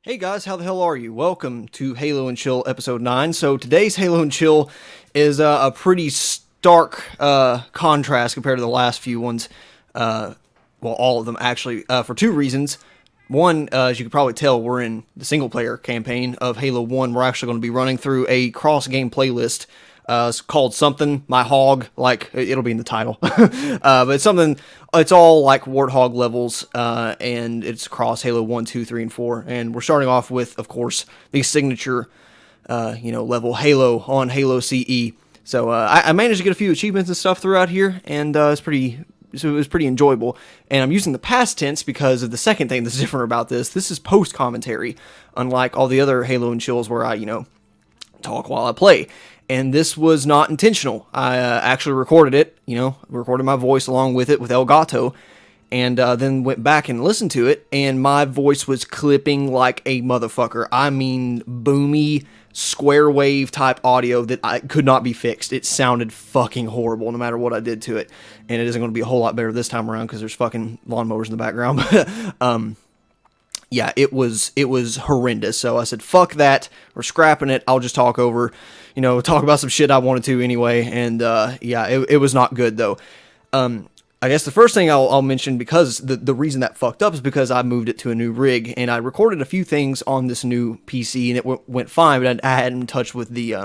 Hey guys, how the hell are you? Welcome to Halo and Chill episode 9. So today's Halo and Chill is a pretty stark contrast compared to the last few ones. All of them actually, for two reasons. One, as you can probably tell, we're in the single player campaign of Halo 1. We're actually going to be running through a cross-game playlist. It's called something, My Hog, like, it'll be in the title. But it's something, it's all like Warthog levels, and it's across Halo 1, 2, 3, and 4. And we're starting off with, of course, the signature, level Halo on Halo CE. So, I managed to get a few achievements and stuff throughout here, and it was pretty enjoyable. And I'm using the past tense because of the second thing that's different about this. This is post-commentary, unlike all the other Halo and Chills where I, talk while I play. And this was not intentional. I actually recorded it, recorded my voice along with it with Elgato, and then went back and listened to it, and my voice was clipping like a motherfucker. I mean, boomy, square wave type audio that could not be fixed. It sounded fucking horrible no matter what I did to it, and it isn't going to be a whole lot better this time around because there's fucking lawnmowers in the background. Yeah, it was horrendous. So I said, fuck that. We're scrapping it. I'll just talk about some shit I wanted to anyway. And, it was not good though. I guess the first thing I'll mention, because the reason that fucked up is because I moved it to a new rig and I recorded a few things on this new PC and it went fine, but I hadn't touched with the,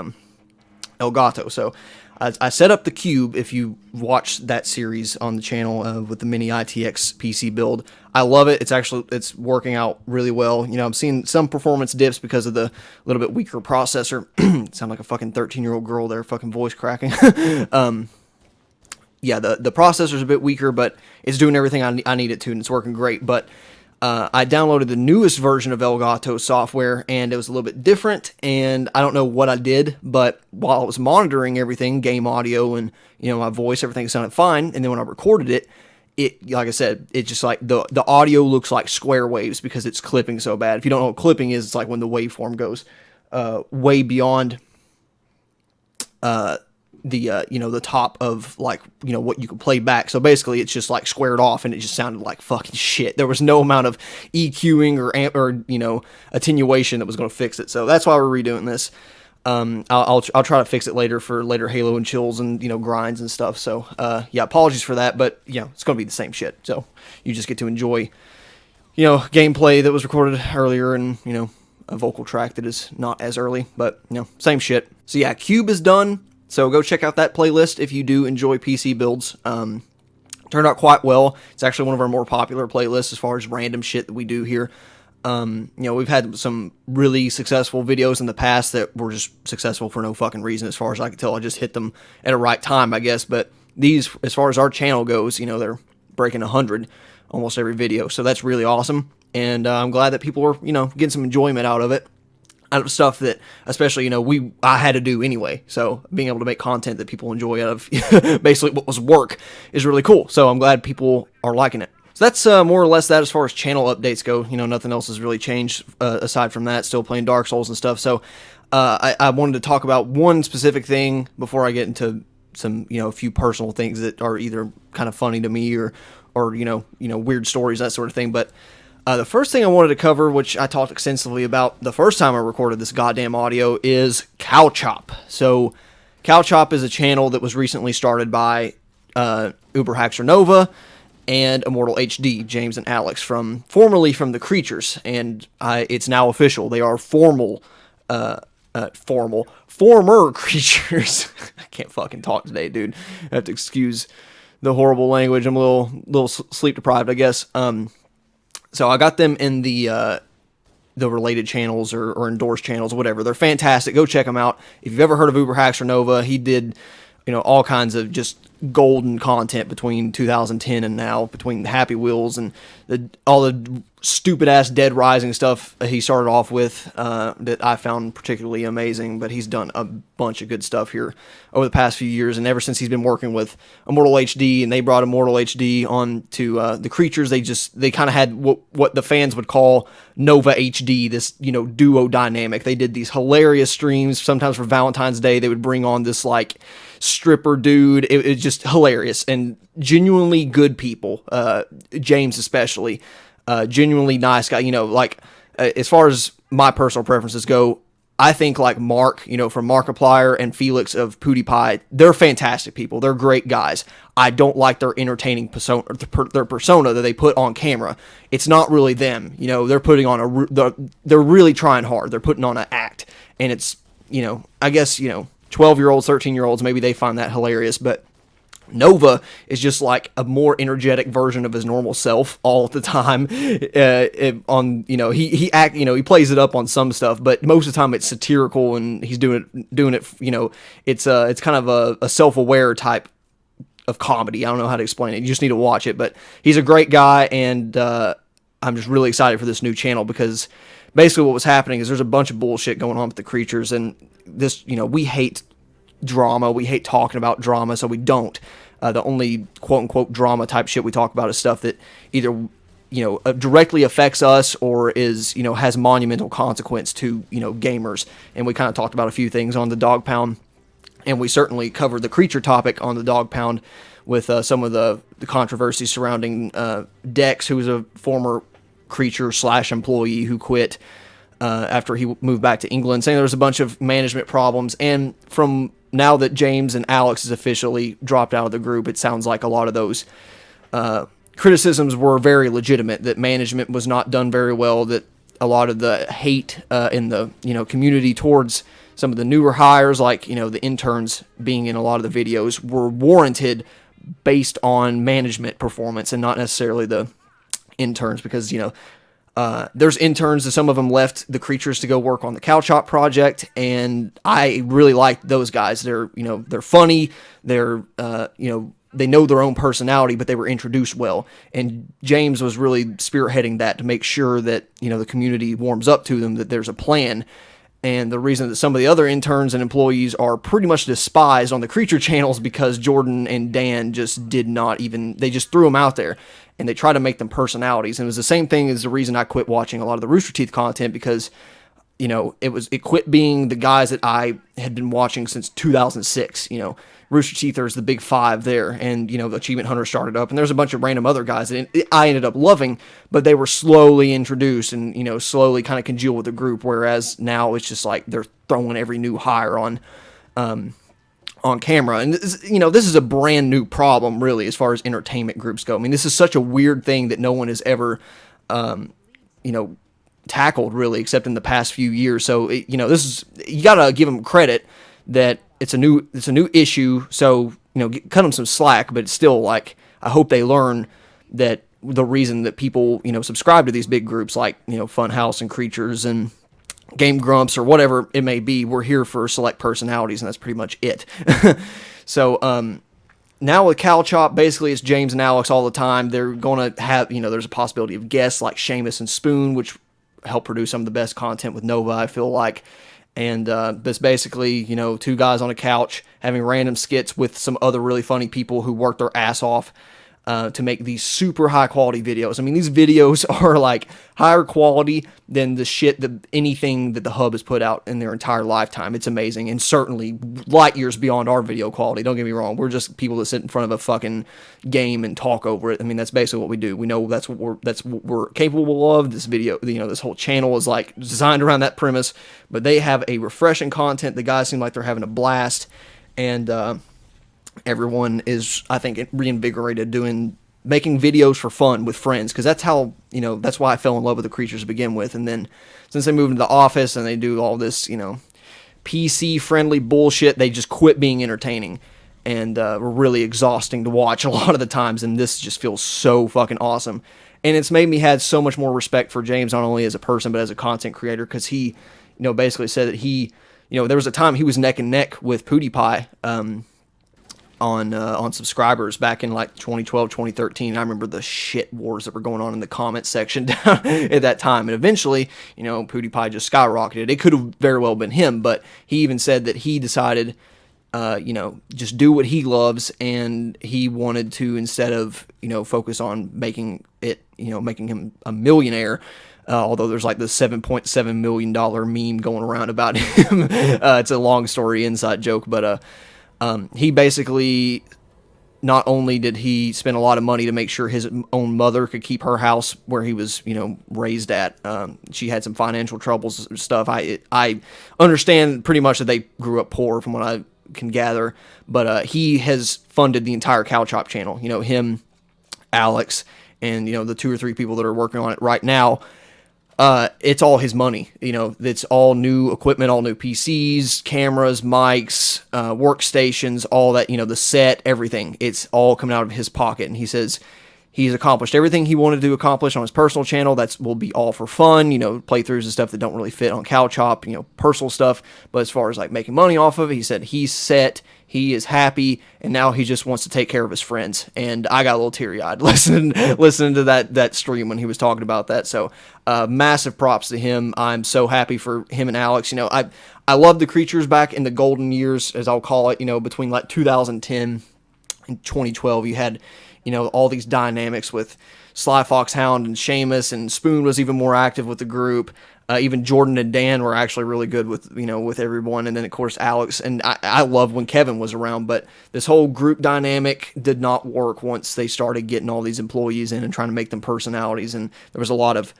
Elgato. So I set up the cube. If you watch that series on the channel with the mini ITX PC build, I love it. It's working out really well. I'm seeing some performance dips because of the little bit weaker processor. Sound like a fucking 13-year-old girl there, fucking voice cracking. The processor's a bit weaker, but it's doing everything I need it to, and it's working great. But I downloaded the newest version of Elgato software, and it was a little bit different, and I don't know what I did, but while I was monitoring everything, game audio and, my voice, everything sounded fine, and then when I recorded it, like I said, it's just like the audio looks like square waves because it's clipping so bad. If you don't know what clipping is, it's like when the waveform goes way beyond the top of what you could play back. So basically it's just like squared off and it just sounded like fucking shit. There was no amount of EQing or attenuation that was going to fix it. So that's why we're redoing this. I'll try to fix it later for later Halo and Chills and, grinds and stuff. So, apologies for that, but it's going to be the same shit. So you just get to enjoy, gameplay that was recorded earlier and, a vocal track that is not as early, but, same shit. So yeah, Cube is done. So go check out that playlist if you do enjoy PC builds. Turned out quite well. It's actually one of our more popular playlists as far as random shit that we do here. We've had some really successful videos in the past that were just successful for no fucking reason as far as I can tell. I just hit them at a right time, I guess. But these, as far as our channel goes, they're breaking 100 almost every video. So that's really awesome. And I'm glad that people are, getting some enjoyment out of it. Out of stuff that, especially, I had to do anyway. So being able to make content that people enjoy out of basically what was work is really cool. So I'm glad people are liking it. So that's more or less that as far as channel updates go. Nothing else has really changed aside from that. Still playing Dark Souls and stuff. So I wanted to talk about one specific thing before I get into some, a few personal things that are either kind of funny to me or weird stories, that sort of thing. But the first thing I wanted to cover, which I talked extensively about the first time I recorded this goddamn audio, is Cow Chop. So, Cow Chop is a channel that was recently started by Uber Nova and Immortal HD, James and Alex, formerly from The Creatures, and it's now official. They are former creatures. I can't fucking talk today, dude. I have to excuse the horrible language. I'm a little sleep deprived, I guess. So I got them in the related channels or endorsed channels or whatever. They're fantastic. Go check them out. If you've ever heard of Uber Nova, he did, all kinds of just golden content between 2010 and now, between the Happy Wheels and all the stupid ass Dead Rising stuff he started off with that I found particularly amazing. But he's done a bunch of good stuff here over the past few years, and ever since he's been working with Immortal HD and they brought Immortal HD on to The Creatures, they kind of had what the fans would call Nova HD, this duo dynamic. They did these hilarious streams. Sometimes for Valentine's Day they would bring on this like stripper dude. It's just hilarious and genuinely good people. James especially. Genuinely nice guy, as far as my personal preferences go, I think like Mark, from Markiplier and Felix of PewDiePie, they're fantastic people. They're great guys. I don't like their entertaining persona, their persona that they put on camera. It's not really them. They're putting on they're really trying hard. They're putting on an act, and it's, I guess, 12-year-olds, 13-year-olds, maybe they find that hilarious, but Nova is just like a more energetic version of his normal self all the time. He plays it up on some stuff, but most of the time it's satirical, and he's doing it. It's kind of a self-aware type of comedy. I don't know how to explain it. You just need to watch it, but he's a great guy, and I'm just really excited for this new channel, because basically what was happening is there's a bunch of bullshit going on with the creatures, and this, we hate drama. We hate talking about drama, so we don't. The only quote-unquote drama type shit we talk about is stuff that either, directly affects us or is, has monumental consequence to, gamers. And we kind of talked about a few things on the Dog Pound, and we certainly covered the creature topic on the Dog Pound with some of the controversy surrounding Dex, who was a former creature/employee who quit after he moved back to England, saying there was a bunch of management problems. And from now that James and Alex has officially dropped out of the group, it sounds like a lot of those criticisms were very legitimate, that management was not done very well, that a lot of the hate in the community towards some of the newer hires, like the interns being in a lot of the videos, were warranted based on management performance and not necessarily the interns, because there's interns, and some of them left the creatures to go work on the Cow Chop project, and I really like those guys. They're they're funny, they're they know their own personality, but they were introduced well, and James was really spearheading that to make sure that the community warms up to them, that there's a plan. And the reason that some of the other interns and employees are pretty much despised on the creature channels, because Jordan and Dan just they just threw them out there, and they try to make them personalities. And it was the same thing as the reason I quit watching a lot of the Rooster Teeth content, because it quit being the guys that I had been watching since 2006. Rooster Teeth is the big five there, and the Achievement Hunter started up, and there's a bunch of random other guys that I ended up loving, but they were slowly introduced and slowly kind of congeal with the group. Whereas now it's just like they're throwing every new hire on camera, and this is a brand new problem really as far as entertainment groups go. I mean, this is such a weird thing that no one has ever tackled really, except in the past few years. So this is, you gotta give them credit that it's a new issue. So cut them some slack, but it's still like, I hope they learn that the reason that people subscribe to these big groups like Funhouse and Creatures and Game Grumps or whatever it may be, we're here for select personalities, and that's pretty much it. So now with Cow Chop, basically it's James and Alex all the time. They're going to have, there's a possibility of guests like Seamus and Spoon, which help produce some of the best content with Nova, I feel like. And it's basically, two guys on a couch having random skits with some other really funny people who work their ass off to make these super high quality videos. I mean, these videos are like higher quality than the shit that anything that the Hub has put out in their entire lifetime. It's amazing, and certainly light years beyond our video quality. Don't get me wrong. We're just people that sit in front of a fucking game and talk over it. I mean, that's basically what we do. We know that's what we're capable of. This video, this whole channel is like designed around that premise. But they have a refreshing content. The guys seem like they're having a blast, and everyone is, I think, reinvigorated making videos for fun with friends, because that's how, that's why I fell in love with the creatures to begin with. And then since they moved into the office and they do all this, PC friendly bullshit, they just quit being entertaining and were really exhausting to watch a lot of the times. And this just feels so fucking awesome. And it's made me have so much more respect for James, not only as a person, but as a content creator, because he, basically said that he, there was a time he was neck and neck with PewDiePie, on subscribers back in like 2012, 2013. I remember the shit wars that were going on in the comment section at that time. And eventually, PewDiePie just skyrocketed. It could have very well been him, but he even said that he decided, just do what he loves, and he wanted to, instead of, focus on making him a millionaire, although there's like this $7.7 million meme going around about him. It's a long story inside joke, but he basically not only did he spend a lot of money to make sure his own mother could keep her house where he was, raised at. She had some financial troubles and stuff. I understand pretty much that they grew up poor from what I can gather, but he has funded the entire Cow Chop channel. Him, Alex, and the 2 or 3 people that are working on it right now. It's all his money. It's all new equipment, all new PCs, cameras, mics, workstations, all that, the set, everything. It's all coming out of his pocket. And he says he's accomplished everything he wanted to accomplish on his personal channel. Will be all for fun, playthroughs and stuff that don't really fit on Cow Chop, personal stuff. But as far as like making money off of it, he said he's set. He is happy, and now he just wants to take care of his friends. And I got a little teary-eyed listening to that stream when he was talking about that. So massive props to him. I'm so happy for him and Alex. I love the creatures back in the golden years, as I'll call it, between like 2010 and 2012. You had, all these dynamics with Sly Foxhound and Seamus, and Spoon was even more active with the group. Even Jordan and Dan were actually really good with everyone. And then, of course, Alex. And I loved when Kevin was around. But this whole group dynamic did not work once they started getting all these employees in and trying to make them personalities. And there was a lot of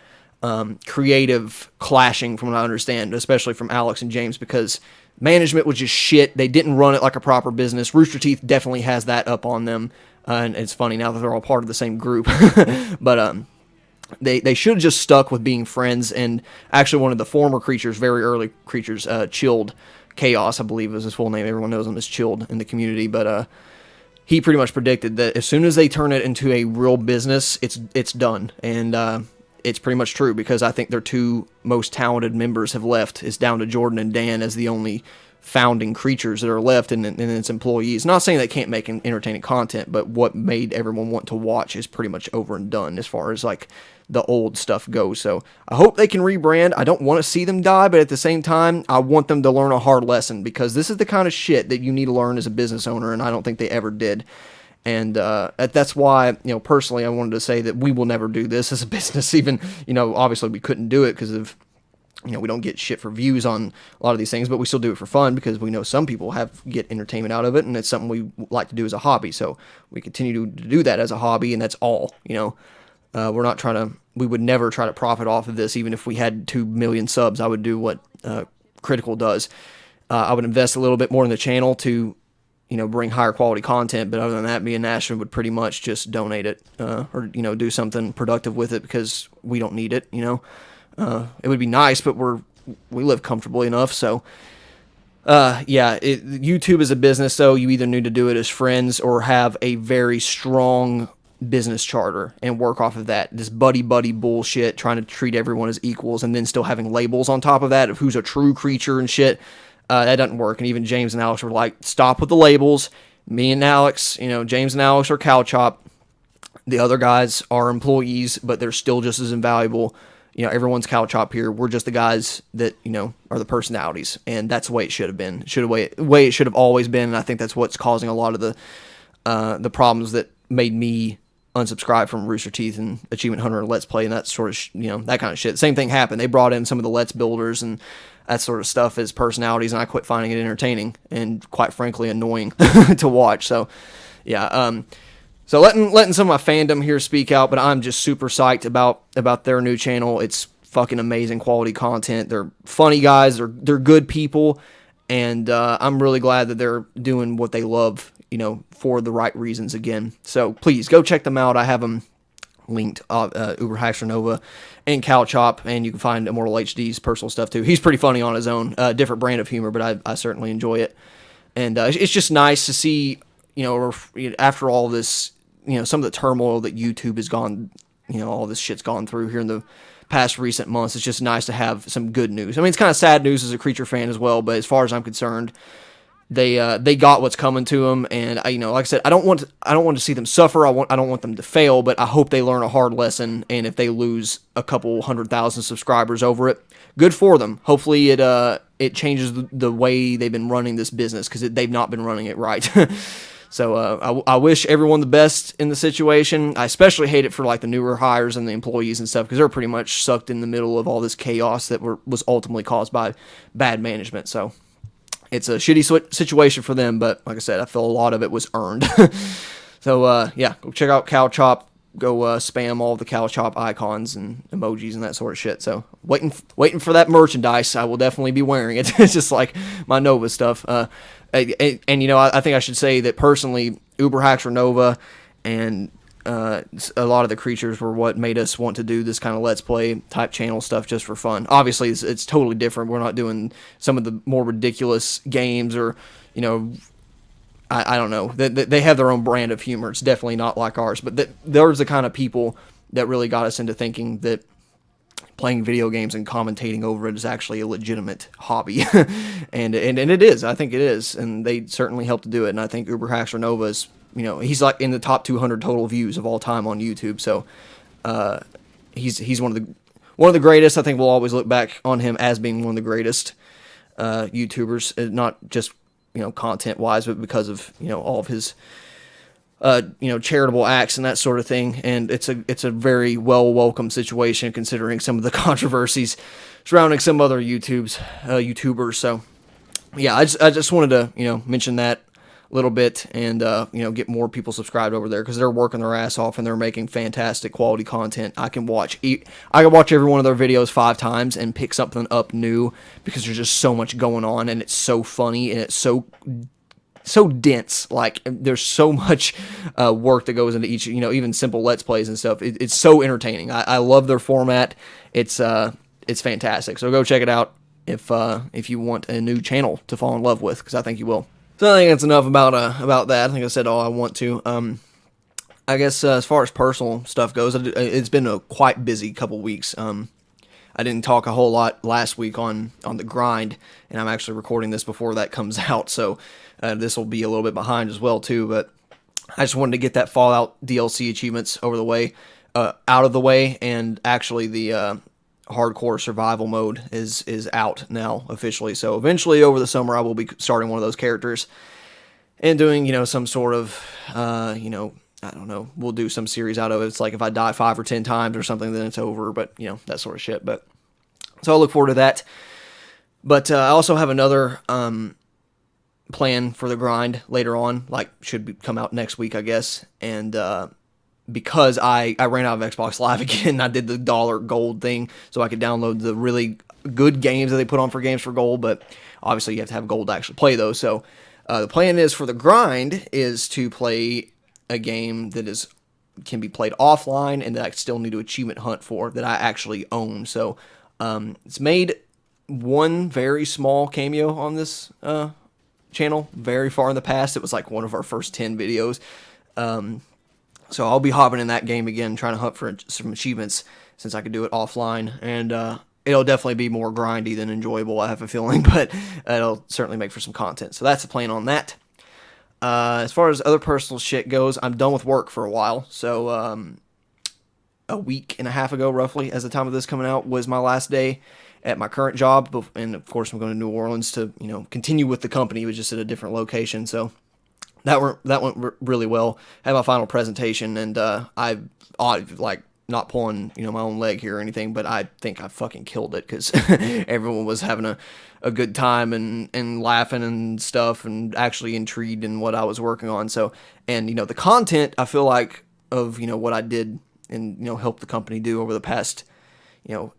creative clashing, from what I understand, especially from Alex and James, because management was just shit. They didn't run it like a proper business. Rooster Teeth definitely has that up on them. And it's funny now that they're all part of the same group. But They should have just stuck with being friends. And actually, one of the former creatures, very early creatures, Chilled Chaos, I believe is his full name. Everyone knows him as Chilled in the community. But he pretty much predicted that as soon as they turn it into a real business, it's done. And it's pretty much true, because I think their 2 most talented members have left. It's down to Jordan and Dan as the only founding creatures that are left, and its employees. Not saying they can't make entertaining content, but what made everyone want to watch is pretty much over and done as far as like the old stuff goes. So I hope they can rebrand. I don't want to see them die, but at the same time, I want them to learn a hard lesson, because this is the kind of shit that you need to learn as a business owner, and I don't think they ever did. And that's why, personally, I wanted to say that we will never do this as a business. Even, obviously we couldn't do it because of, we don't get shit for views on a lot of these things, but we still do it for fun, because we know some people get entertainment out of it, and it's something we like to do as a hobby. So we continue to do that as a hobby, and that's all. We're not trying to. We would never try to profit off of this. Even if we had 2 million subs, I would do what Critical does. I would invest a little bit more in the channel to, bring higher quality content. But other than that, me and Ashton would pretty much just donate it, or do something productive with it, because we don't need it. It would be nice, but we live comfortably enough. So, YouTube is a business, so you either need to do it as friends or have a very strong business charter and work off of that. This buddy bullshit, trying to treat everyone as equals, and then still having labels on top of that of who's a true creature and shit. That doesn't work. And even James and Alex were like, stop with the labels. Me and Alex, James and Alex are Cow Chop. The other guys are employees, but they're still just as invaluable. Everyone's Cow Chop here. We're just the guys that, are the personalities. And that's the way it should have been. Way it should have always been. And I think that's what's causing a lot of the problems that made me unsubscribe from Rooster Teeth and Achievement Hunter and Let's Play and that sort of, that kind of shit. Same thing happened. They brought in some of the Let's Builders and that sort of stuff as personalities, and I quit finding it entertaining and, quite frankly, annoying to watch. So, yeah. So letting some of my fandom here speak out, but I'm just super psyched about their new channel. It's fucking amazing quality content. They're funny guys. They're good people, and I'm really glad that they're doing what they love, for the right reasons again. So please go check them out. I have them linked, Uber Haxter Nova and Cow Chop, and you can find Immortal HD's personal stuff too. He's pretty funny on his own, different brand of humor, but I certainly enjoy it. And it's just nice to see, after all this, some of the turmoil that YouTube has gone, all this shit's gone through here in the past recent months. It's just nice to have some good news. I mean, it's kind of sad news as a Creature fan as well, but as far as I'm concerned, they got what's coming to them, and like I said, I don't want to see them suffer. I don't want them to fail, but I hope they learn a hard lesson. And if they lose a couple 100,000 subscribers over it, good for them. Hopefully it changes the way they've been running this business, because they've not been running it right. So I wish everyone the best in the situation. I especially hate it for like the newer hires and the employees and stuff, because they're pretty much sucked in the middle of all this chaos that was ultimately caused by bad management. So it's a shitty situation for them, but like I said, I feel a lot of it was earned. So yeah, go check out Cow Chop. Go spam all the Cow Chop icons and emojis and that sort of shit. So waiting for that merchandise. I will definitely be wearing it. It's just like my Nova stuff. And you know, I think I should say that personally, Uber Hacks for Nova and a lot of the creatures were what made us want to do this kind of Let's Play type channel stuff just for fun. Obviously, it's totally different. We're not doing some of the more ridiculous games or, you know, I don't know. They have their own brand of humor. It's definitely not like ours. But there's the kind of people that really got us into thinking that playing video games and commentating over it is actually a legitimate hobby. and it is. I think it is. And they certainly helped to do it. And I think Uber Hacks Nova is, you know, he's like in the top 200 total views of all time on YouTube. So he's one of the greatest. I think we'll always look back on him as being one of the greatest YouTubers, not just, you know, content wise, but because of, you know, all of his you know, charitable acts and that sort of thing. And it's a very welcome situation considering some of the controversies surrounding some other YouTubers. So yeah, I just wanted to, you know, mention that a little bit and you know, get more people subscribed over there because they're working their ass off and they're making fantastic quality content. I can watch every one of their videos 5 times and pick something up new because there's just so much going on and it's so funny and it's so dense. Like there's so much work that goes into each, you know, even simple Let's Plays and stuff. It's so entertaining. I love their format. It's fantastic. So go check it out if you want a new channel to fall in love with, because I think you will. So I think that's enough about that. I think I said all I want to. I guess as far as personal stuff goes, it's been a quite busy couple weeks. I didn't talk a whole lot last week on the grind, and I'm actually recording this before that comes out, so this will be a little bit behind as well too. But I just wanted to get that Fallout DLC achievements out of the way, and actually the hardcore survival mode is out now officially. So eventually over the summer I will be starting one of those characters and doing, you know, some sort of you know, I don't know, we'll do some series out of it. It's like if I die 5 or 10 times or something, then it's over, but you know, that sort of shit. But so I look forward to that. But I also have another plan for the grind later on, like come out next week, I guess. And because I ran out of Xbox Live again, I did the $1 gold thing so I could download the really good games that they put on for Games for Gold, but obviously you have to have gold to actually play those. So the plan is for the grind is to play a game that can be played offline and that I still need to achievement hunt for, that I actually own. So it's made one very small cameo on this channel very far in the past. It was like one of our first 10 videos. So I'll be hopping in that game again, trying to hunt for some achievements since I could do it offline. And it'll definitely be more grindy than enjoyable, I have a feeling, but it'll certainly make for some content. So that's the plan on that. As far as other personal shit goes, I'm done with work for a while. So a week and a half ago, roughly, as the time of this coming out, was my last day at my current job. And of course, I'm going to New Orleans to, you know, continue with the company, but just at a different location. So that went really well. Had my final presentation, and I like not pulling, you know, my own leg here or anything, but I think I fucking killed it because everyone was having a good time and laughing and stuff and actually intrigued in what I was working on. So, and you know, the content I feel like of, you know, what I did and, you know, helped the company do over the past, you know,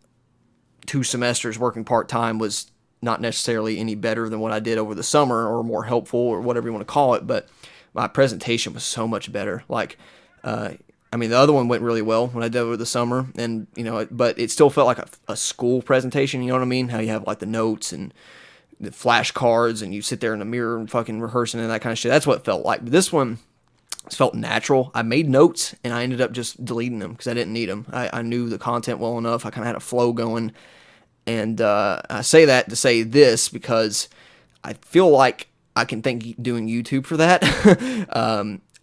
2 semesters working part-time was not necessarily any better than what I did over the summer or more helpful or whatever you want to call it, but my presentation was so much better. Like, I mean, the other one went really well when I did it over the summer, and, you know, but it still felt like a school presentation, you know what I mean? How you have, like, the notes and the flashcards, and you sit there in the mirror and fucking rehearsing and that kind of shit. That's what it felt like. But this one felt natural. I made notes, and I ended up just deleting them because I didn't need them. I knew the content well enough. I kind of had a flow going. And I say that to say this because I feel like I can thank doing YouTube for that.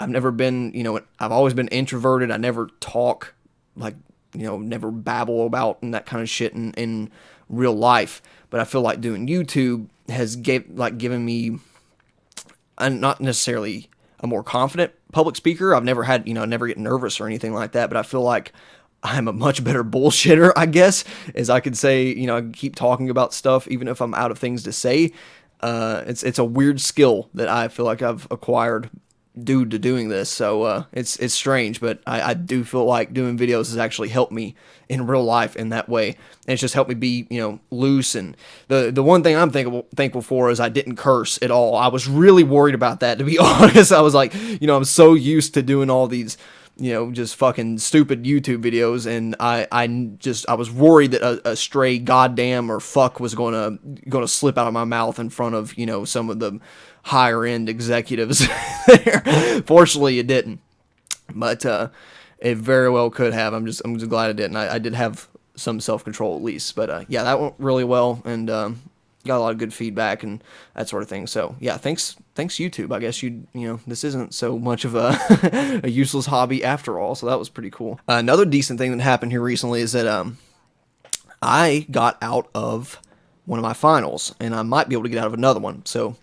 I've never been, you know, I've always been introverted. I never talk, like, you know, never babble about and that kind of shit in real life. But I feel like doing YouTube has given me, not necessarily a more confident public speaker. I've never had, you know, never get nervous or anything like that. But I feel like I'm a much better bullshitter, I guess, as I could say, you know, I can keep talking about stuff even if I'm out of things to say. It's a weird skill that I feel like I've acquired due to doing this. So it's strange, but I do feel like doing videos has actually helped me in real life in that way. And it's just helped me be, loose. And the one thing I'm thankful for is I didn't curse at all. I was really worried about that, to be honest. I was like, I'm so used to doing all these, just fucking stupid YouTube videos, and I was worried that a stray goddamn or fuck was gonna slip out of my mouth in front of, some of the higher end executives there. Fortunately, it didn't, but it very well could have. I'm just glad it didn't. I did have some self control at least, but yeah, that went really well, and got a lot of good feedback and that sort of thing. So yeah, thanks YouTube. I guess this isn't so much of a a useless hobby after all. So that was pretty cool. Another decent thing that happened here recently is that I got out of one of my finals, and I might be able to get out of another one. So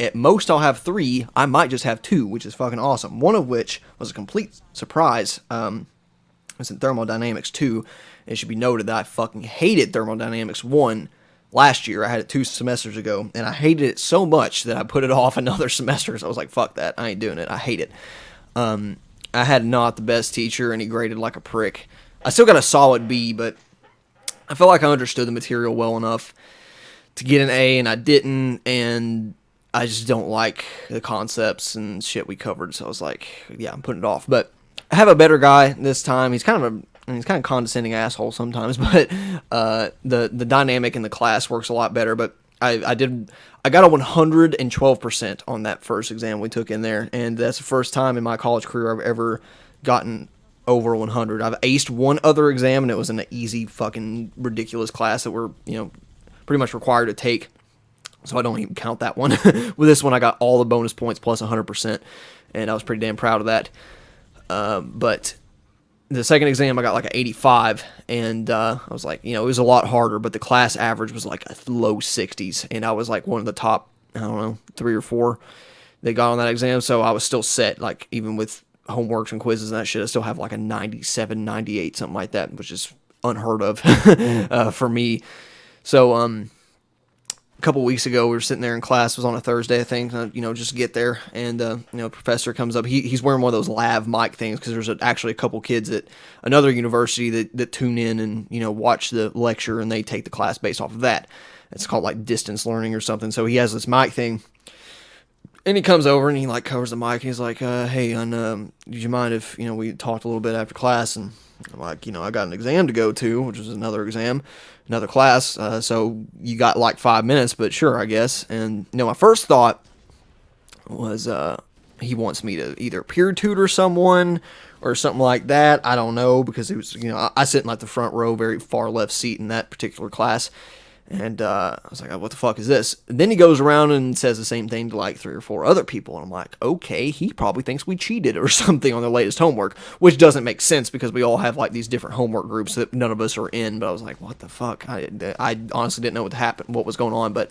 at most I'll have 3. I might just have 2, which is fucking awesome. One of which was a complete surprise. It's in thermodynamics 2. It should be noted that I fucking hated thermodynamics 1 last year. I had it 2 semesters ago, and I hated it so much that I put it off another semester. So I was like, fuck that. I ain't doing it. I hate it. I had not the best teacher, and he graded like a prick. I still got a solid B, but I felt like I understood the material well enough to get an A, and I didn't, and I just don't like the concepts and shit we covered. So I was like, yeah, I'm putting it off. But I have a better guy this time. He's kind of condescending asshole sometimes, but the dynamic in the class works a lot better. But I got a 112% on that first exam we took in there, and that's the first time in my college career I've ever gotten over 100. I've aced one other exam, and it was an easy fucking ridiculous class that we're pretty much required to take. So I don't even count that one. With this one, I got all the bonus points plus 100%, and I was pretty damn proud of that. But the second exam, I got like an 85, and I was like, it was a lot harder, but the class average was like a low 60s, and I was like one of the top, 3 or 4 that got on that exam, so I was still set, like, even with homeworks and quizzes and that shit, I still have like a 97, 98, something like that, which is unheard of for me. So, a couple weeks ago, we were sitting there in class. It was on a Thursday, I think. Just get there, and professor comes up. He's wearing one of those lav mic things because there's actually a couple kids at another university that tune in and watch the lecture, and they take the class based off of that. It's called like distance learning or something. So he has this mic thing, and he comes over and he like covers the mic. And he's like, "Hey, did you mind if we talked a little bit after class?" And I'm like, I got an exam to go to, which is another class, so you got like 5 minutes, but sure, I guess. And, my first thought was, he wants me to either peer tutor someone or something like that. I don't know, because it was, I sit in like the front row, very far left seat in that particular class. And I was like, what the fuck is this? And then he goes around and says the same thing to like 3 or 4 other people. And I'm like, okay, he probably thinks we cheated or something on the latest homework, which doesn't make sense because we all have like these different homework groups that none of us are in. But I was like, what the fuck? I honestly didn't know what was going on. But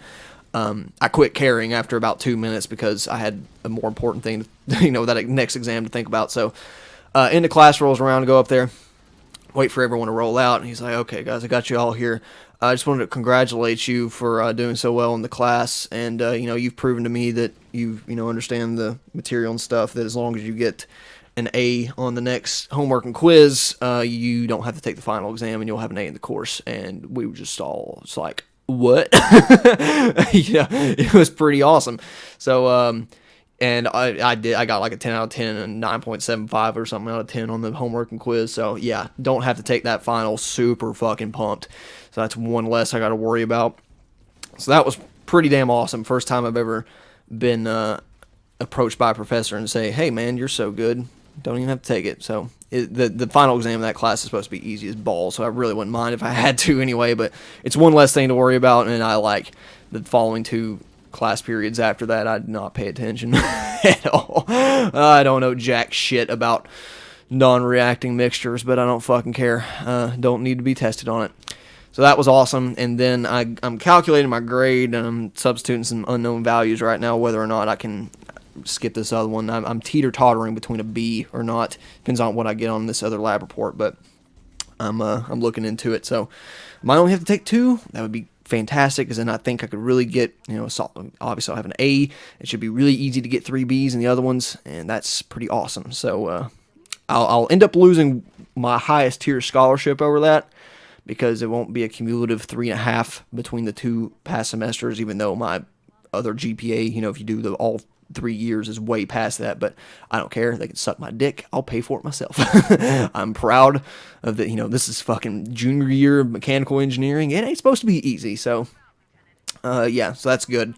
I quit caring after about 2 minutes because I had a more important thing, that next exam to think about. So in the class rolls around to go up there, wait for everyone to roll out. And he's like, okay, guys, I got you all here. I just wanted to congratulate you for doing so well in the class, and you've proven to me that you understand the material and stuff. That as long as you get an A on the next homework and quiz, you don't have to take the final exam, and you'll have an A in the course. And we were just all it's like, what? Yeah, it was pretty awesome. So and I got like a 10 out of 10 and 9.75 or something out of 10 on the homework and quiz. So yeah, don't have to take that final. Super fucking pumped. So that's one less I got to worry about. So that was pretty damn awesome. First time I've ever been approached by a professor and say, hey man, you're so good. Don't even have to take it. So the final exam of that class is supposed to be easy as balls. So I really wouldn't mind if I had to anyway, but it's one less thing to worry about. And I like the following 2 class periods after that, I did not pay attention at all. I don't know jack shit about non-reacting mixtures, but I don't fucking care. Don't need to be tested on it. So that was awesome. And then I'm calculating my grade, and I'm substituting some unknown values right now, whether or not I can skip this other one. I'm teeter-tottering between a B or not. Depends on what I get on this other lab report, but I'm looking into it. So I might only have to take 2. That would be fantastic, because then I think I could really get, obviously I'll have an A. It should be really easy to get 3 Bs in the other ones, and that's pretty awesome. So I'll end up losing my highest tier scholarship over that, because it won't be a cumulative 3.5 between the 2 past semesters, even though my other GPA, if you do all 3 years, is way past that. But I don't care. They can suck my dick. I'll pay for it myself. I'm proud of that. This is fucking junior year of mechanical engineering. It ain't supposed to be easy. So, so that's good.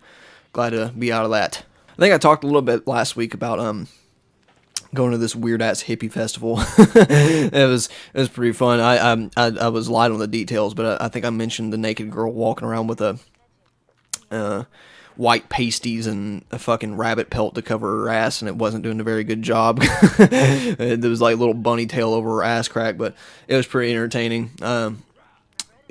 Glad to be out of that. I think I talked a little bit last week about going to this weird ass hippie festival. It was pretty fun. I was light on the details, but I think I mentioned the naked girl walking around with a white pasties and a fucking rabbit pelt to cover her ass, and it wasn't doing a very good job. There was like a little bunny tail over her ass crack, but it was pretty entertaining.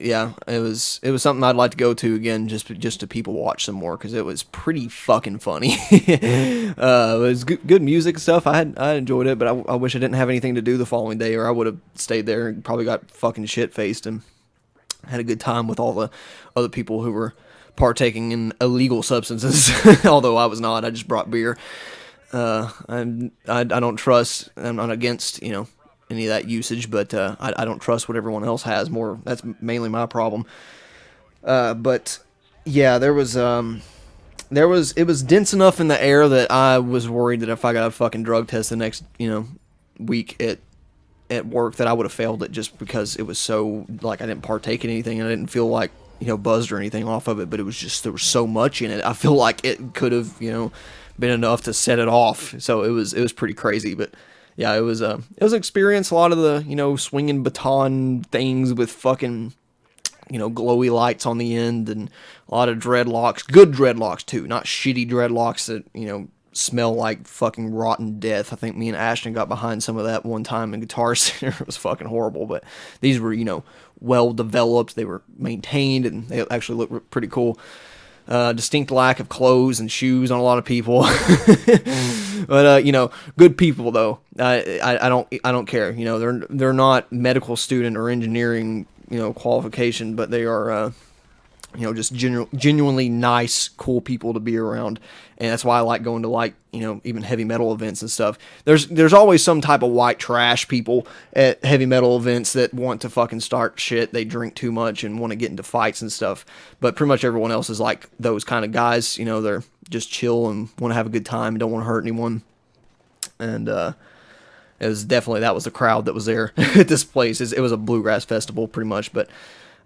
Yeah, it was something I'd like to go to again, just to people watch some more, because it was pretty fucking funny. It was good music and stuff. I enjoyed it, but I wish I didn't have anything to do the following day, or I would have stayed there and probably got fucking shit faced and had a good time with all the other people who were partaking in illegal substances. Although I was not. I just brought beer. I don't trust. I'm not against any of that usage, but I don't trust what everyone else has more. That's mainly my problem. But yeah, it was dense enough in the air that I was worried that if I got a fucking drug test the next week at work, that I would have failed it, just because it was so, like, I didn't partake in anything and I didn't feel like buzzed or anything off of it. But it was just, there was so much in it. I feel like it could have been enough to set it off. So it was pretty crazy. But yeah, it was an experience. A lot of the swinging baton things with fucking glowy lights on the end, and a lot of dreadlocks, good dreadlocks too, not shitty dreadlocks that smell like fucking rotten death. I think me and Ashton got behind some of that one time in Guitar Center. It was fucking horrible, but these were well developed. They were maintained, and they actually looked pretty cool. Distinct lack of clothes and shoes on a lot of people. But good people though. I don't care. They're not medical student or engineering qualification, but they are just genuinely nice, cool people to be around. And that's why I like going to even heavy metal events and stuff. There's always some type of white trash people at heavy metal events that want to fucking start shit. They drink too much and want to get into fights and stuff. But pretty much everyone else is like those kind of guys. They're just chill and want to have a good time and don't want to hurt anyone. And it was definitely, that was the crowd that was there at this place. It was a bluegrass festival pretty much, but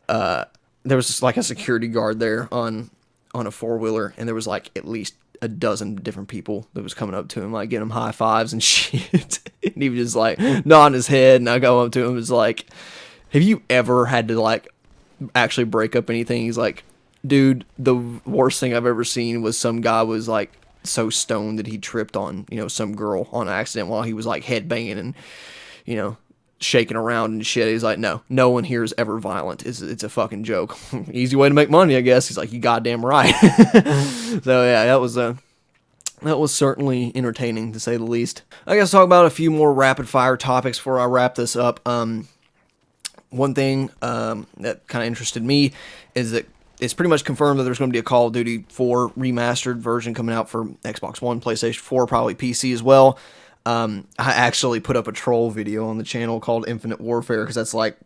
there was just like a security guard there on a 4-wheeler, and there was like at least a dozen different people that was coming up to him, like giving him high fives and shit. And he was just like nodding his head, and I go up to him and was like, have you ever had to like actually break up anything? He's like, dude, the worst thing I've ever seen was some guy was like so stoned that he tripped on some girl on accident while he was like headbanging and shaking around and shit. He's like, no one here is ever violent. It's a fucking joke. Easy way to make money, I guess. He's like, you goddamn right. So yeah, that was certainly entertaining, to say the least. I guess talk about a few more rapid fire topics before I wrap this up. One thing that kind of interested me is that it's pretty much confirmed that there's going to be a Call of Duty 4 remastered version coming out for Xbox One, PlayStation 4, probably PC as well. I actually put up a troll video on the channel called Infinite Warfare, because that's like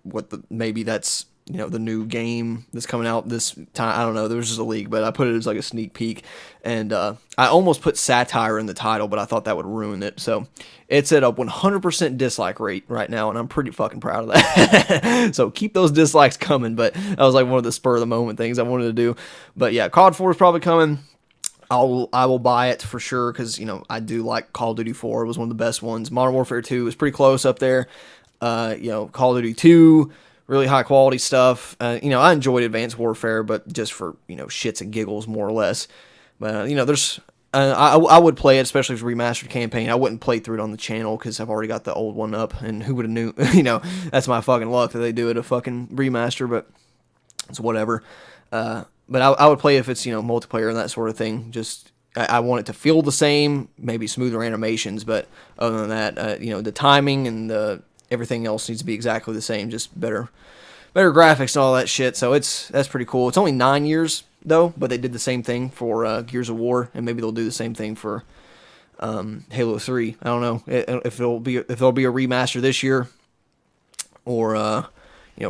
maybe that's the new game that's coming out this time. I don't know, there was just a leak, but I put it as like a sneak peek, and I almost put satire in the title, but I thought that would ruin it. So it's at a 100% dislike rate right now, and I'm pretty fucking proud of that. So keep those dislikes coming. But that was like one of the spur of the moment things I wanted to do. But yeah, COD 4 is probably coming. I will buy it for sure, because I do like Call of Duty 4. It was one of the best ones. Modern Warfare 2 was pretty close up there. Call of Duty 2, really high quality stuff. I enjoyed Advanced Warfare, but just for shits and giggles, more or less. But there's I would play it, especially if it's a remastered campaign. I wouldn't play through it on the channel, because I've already got the old one up, and who would have knew? That's my fucking luck that they do it a fucking remaster, but it's whatever. But I would play if it's, multiplayer and that sort of thing. Just, I want it to feel the same, maybe smoother animations, but other than that, the timing and everything else needs to be exactly the same, just better better graphics and all that shit. So that's pretty cool. It's only 9 years though, but they did the same thing for Gears of War, and maybe they'll do the same thing for Halo 3. I don't know if there'll be a remaster this year or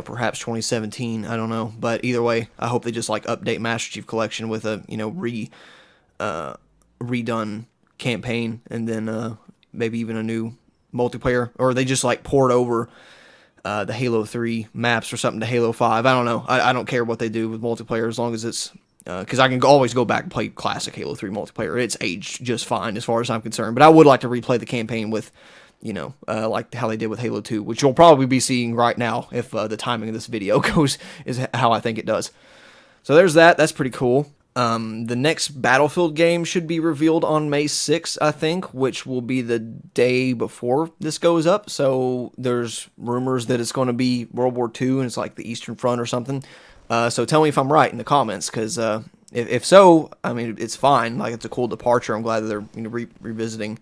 perhaps 2017. I don't know, but either way, I hope they just like update Master Chief Collection with a redone campaign, and then maybe even a new multiplayer, or they just like port over the Halo 3 maps or something to Halo 5. I don't know. I don't care what they do with multiplayer as long as it's because I can always go back and play classic Halo 3 multiplayer. It's aged just fine as far as I'm concerned. But I would like to replay the campaign with, like how they did with Halo 2, which you'll probably be seeing right now if the timing of this video is how I think it does. So there's that. That's pretty cool. The next Battlefield game should be revealed on May 6th, I think, which will be the day before this goes up. So there's rumors that it's going to be World War II and it's like the Eastern Front or something. So tell me if I'm right in the comments, because if so, I mean, it's fine. Like, it's a cool departure. I'm glad that they're revisiting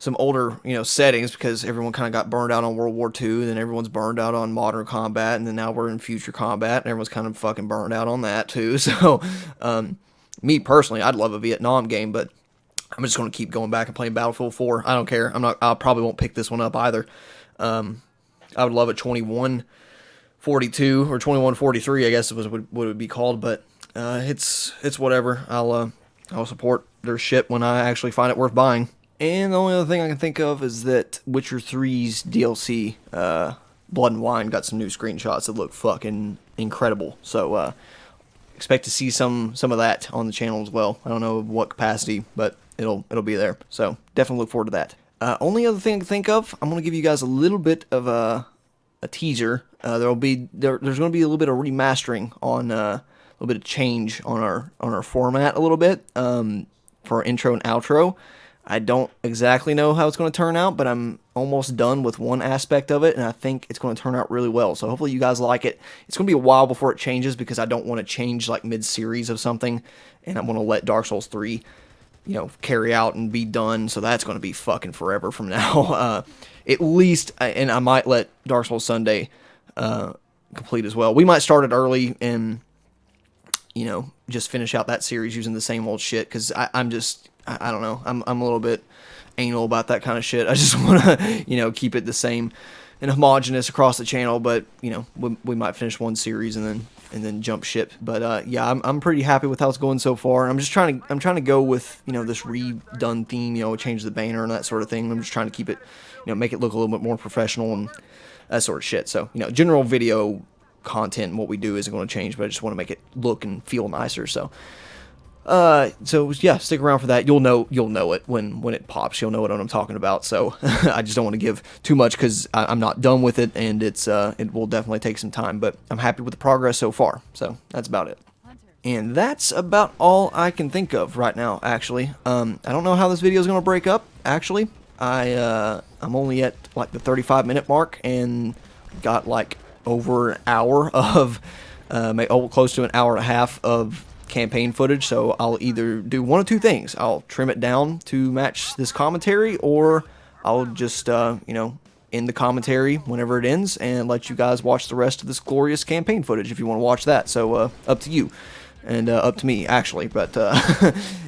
some older settings, because everyone kind of got burned out on World War II, and then everyone's burned out on modern combat, and then now we're in future combat, and everyone's kind of fucking burned out on that too. So me personally, I'd love a Vietnam game, but I'm just going to keep going back and playing Battlefield 4. I don't care. I probably won't pick this one up either. I would love a 2142 or 2143, I guess was what it would be called, but it's whatever. I'll support their shit when I actually find it worth buying. And the only other thing I can think of is that Witcher 3's DLC, Blood and Wine, got some new screenshots that look fucking incredible. So expect to see some of that on the channel as well. I don't know what capacity, but it'll be there. So definitely look forward to that. Only other thing I can think of, I'm gonna give you guys a little bit of a teaser. There's going to be a little bit of remastering on a little bit of change on our format a little bit for our intro and outro. I don't exactly know how it's going to turn out, but I'm almost done with one aspect of it, and I think it's going to turn out really well. So hopefully you guys like it. It's going to be a while before it changes, because I don't want to change like mid-series of something, and I'm going to let Dark Souls 3, carry out and be done. So that's going to be fucking forever from now. At least, and I might let Dark Souls Sunday complete as well. We might start it early and just finish out that series using the same old shit, because I don't know. I'm a little bit anal about that kind of shit. I just want to, keep it the same and homogenous across the channel. But we might finish one series and then jump ship. But yeah, I'm pretty happy with how it's going so far. I'm trying to go with this redone theme. Change the banner and that sort of thing. I'm just trying to keep it, make it look a little bit more professional and that sort of shit. So general video content and what we do isn't going to change, but I just want to make it look and feel nicer. So yeah, stick around for that. You'll know it when it pops. You'll know what I'm talking about. So I just don't want to give too much, because I'm not done with it, and it will definitely take some time. But I'm happy with the progress so far. So that's about it. And that's about all I can think of right now. Actually, I don't know how this video is going to break up. Actually, I'm only at like the 35-minute mark, and got like over an hour of close to an hour and a half of campaign footage. So I'll either do one of two things. I'll trim it down to match this commentary, or I'll just end the commentary whenever it ends and let you guys watch the rest of this glorious campaign footage if you want to watch that. So up to you, and up to me actually, but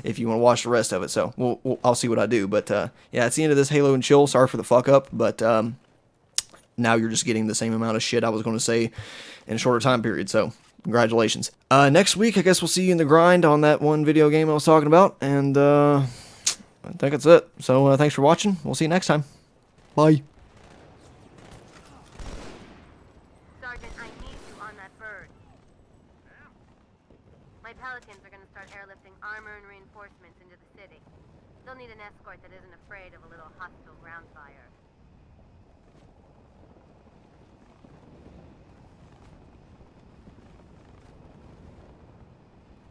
if you want to watch the rest of it. So I'll see what I do. But yeah, it's the end of this Halo and Chill. Sorry for the fuck up, but now you're just getting the same amount of shit I was going to say in a shorter time period. So congratulations. Next week, I guess we'll see you in the grind on that one video game I was talking about. And I think that's it. So thanks for watching. We'll see you next time. Bye. Sergeant, I need you on that bird. My Pelicans are going to start airlifting armor and reinforcements into the city. They'll need an escort that isn't afraid of a little hostile ground fire.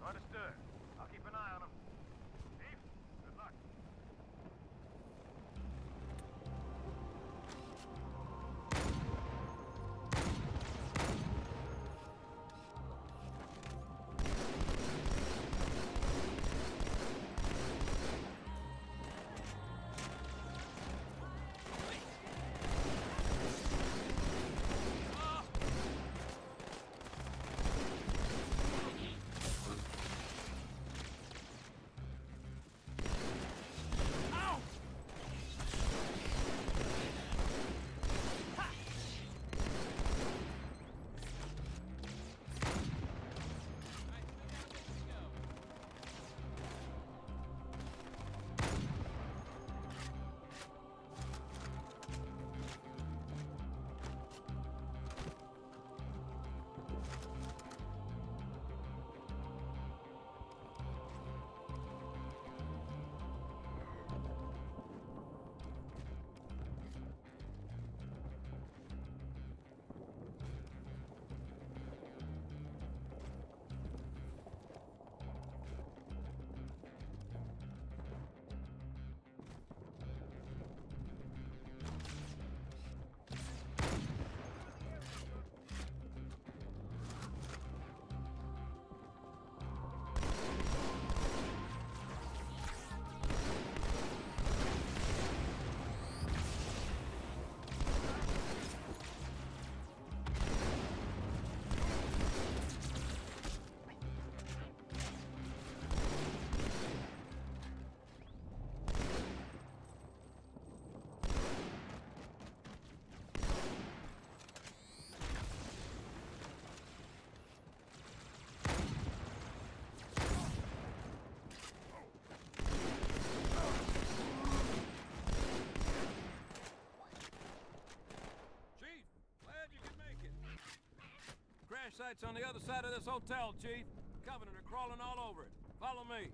Understood. I'll keep an eye on them. Chief, good luck. site's on the other side of this hotel, Chief. Covenant are crawling all over it. Follow me.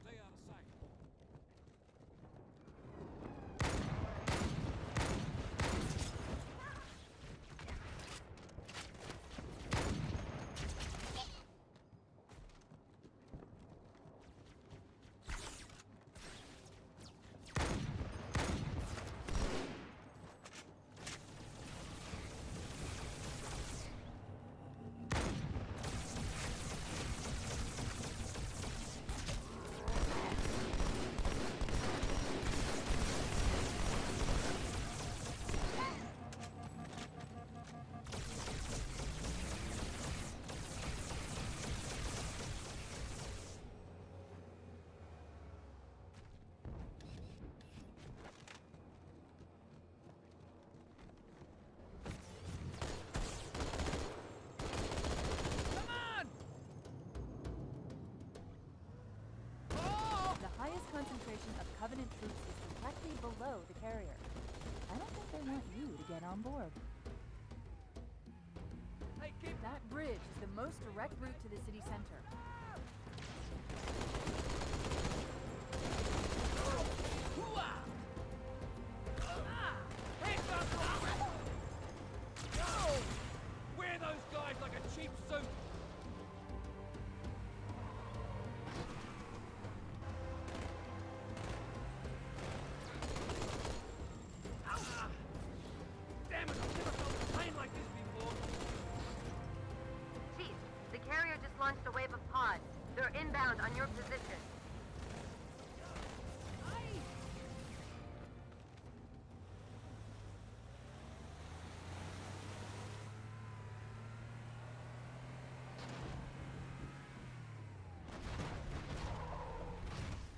Stay out of sight. The highest concentration of Covenant troops is directly below the carrier. I don't think they want you to get on board. Hey, keep... That bridge is the most direct route to the city center. Wear those guys like a cheap suit! Damn it, I've never felt a pain like this before! Chief, the carrier just launched a wave of pods. They're inbound on your position.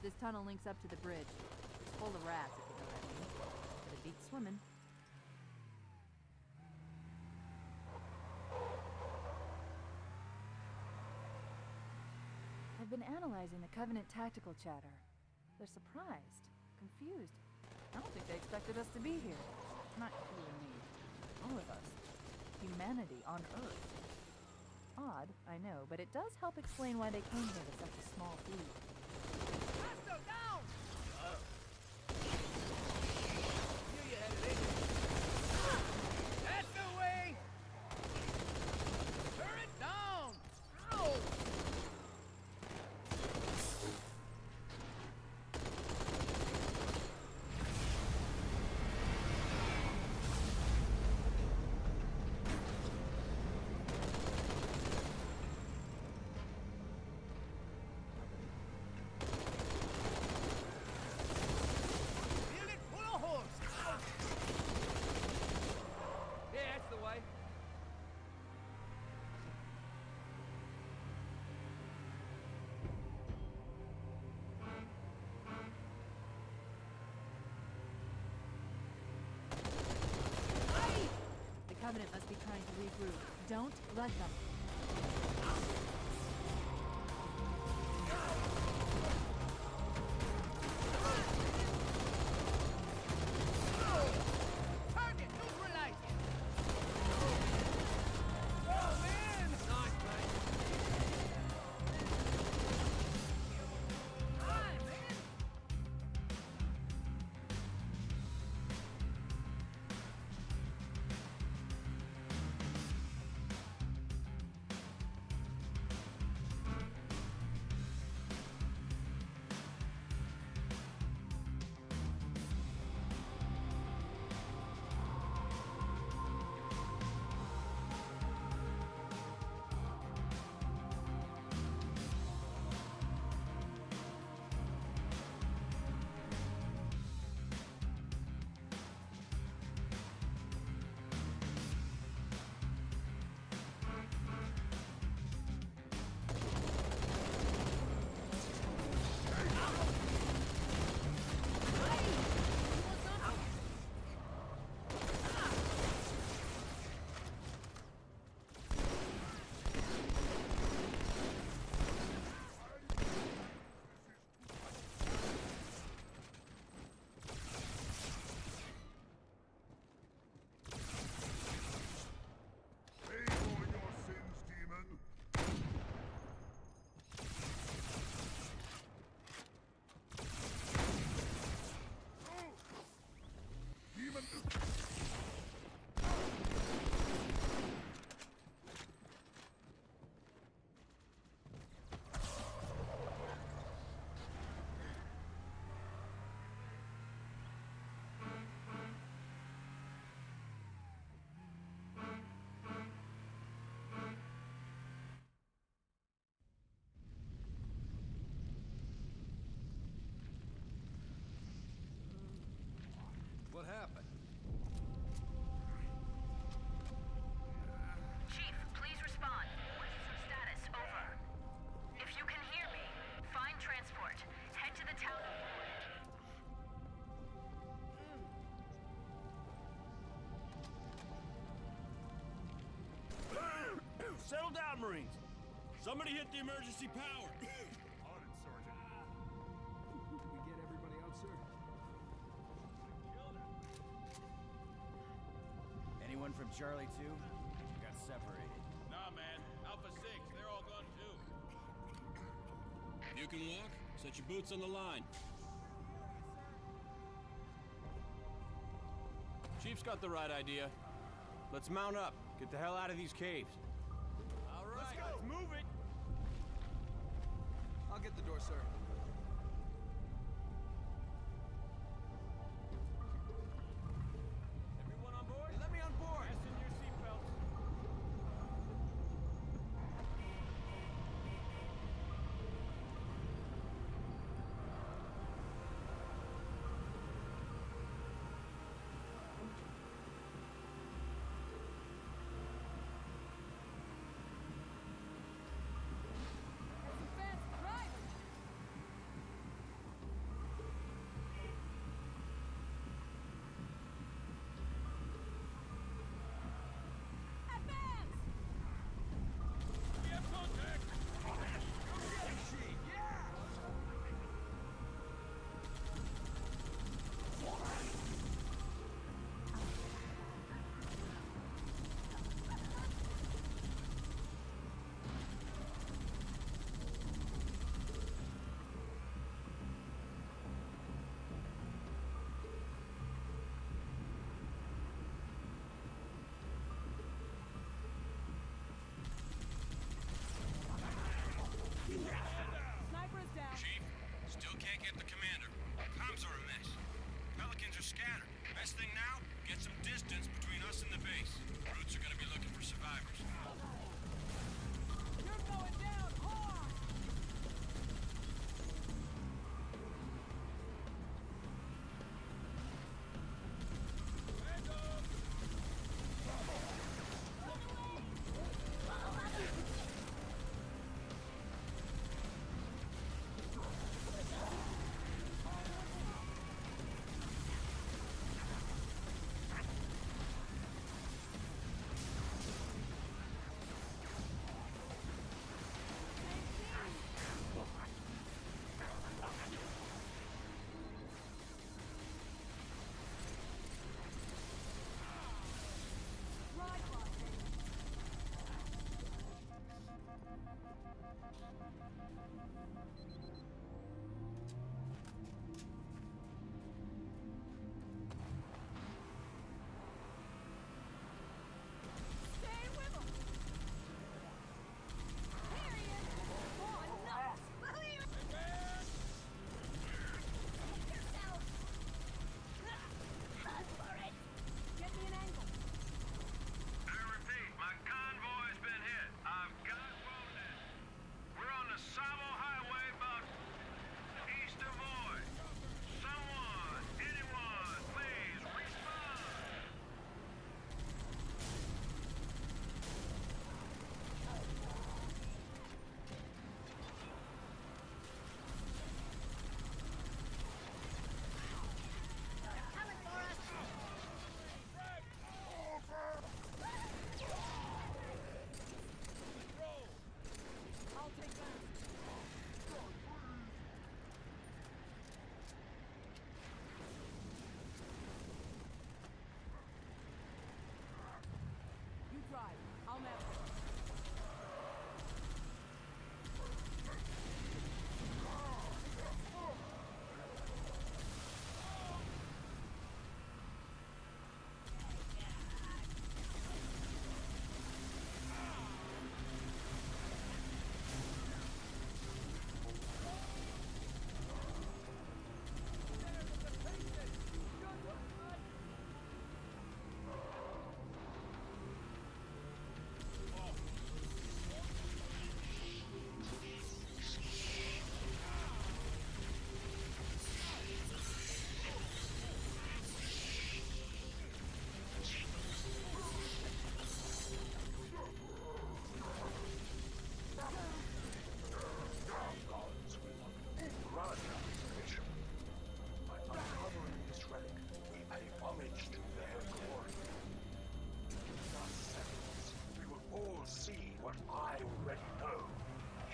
This tunnel links up to the bridge. It's full of rats, if you know what I mean. But it beats swimming. I've been analyzing the Covenant tactical chatter. They're surprised, confused. I don't think they expected us to be here. Not you and me. All of us. Humanity on Earth. Odd, I know, but it does help explain why they came here with such a small fleet. Go down! Knew you had it in you. That's the way! Turn it down! Ow! Yeah, that's the way. The Covenant must be trying to regroup. Don't let them. Target neutralized! Oh, man! What happened? Chief, please respond. What is your status? Over. If you can hear me, find transport. Head to the town. Settle down, Marines. Somebody hit the emergency power. On it, Sergeant. Did we get everybody out, sir? Anyone from Charlie 2? Got separated. Nah, man. Alpha 6, they're all gone too. You can walk? Set your boots on the line. Chief's got the right idea. Let's mount up. Get the hell out of these caves. All right. Let's move it! I'll get the door, sir. Everyone on board? Hey, let me on board! Fasten your seatbelts. That's a fancy driver.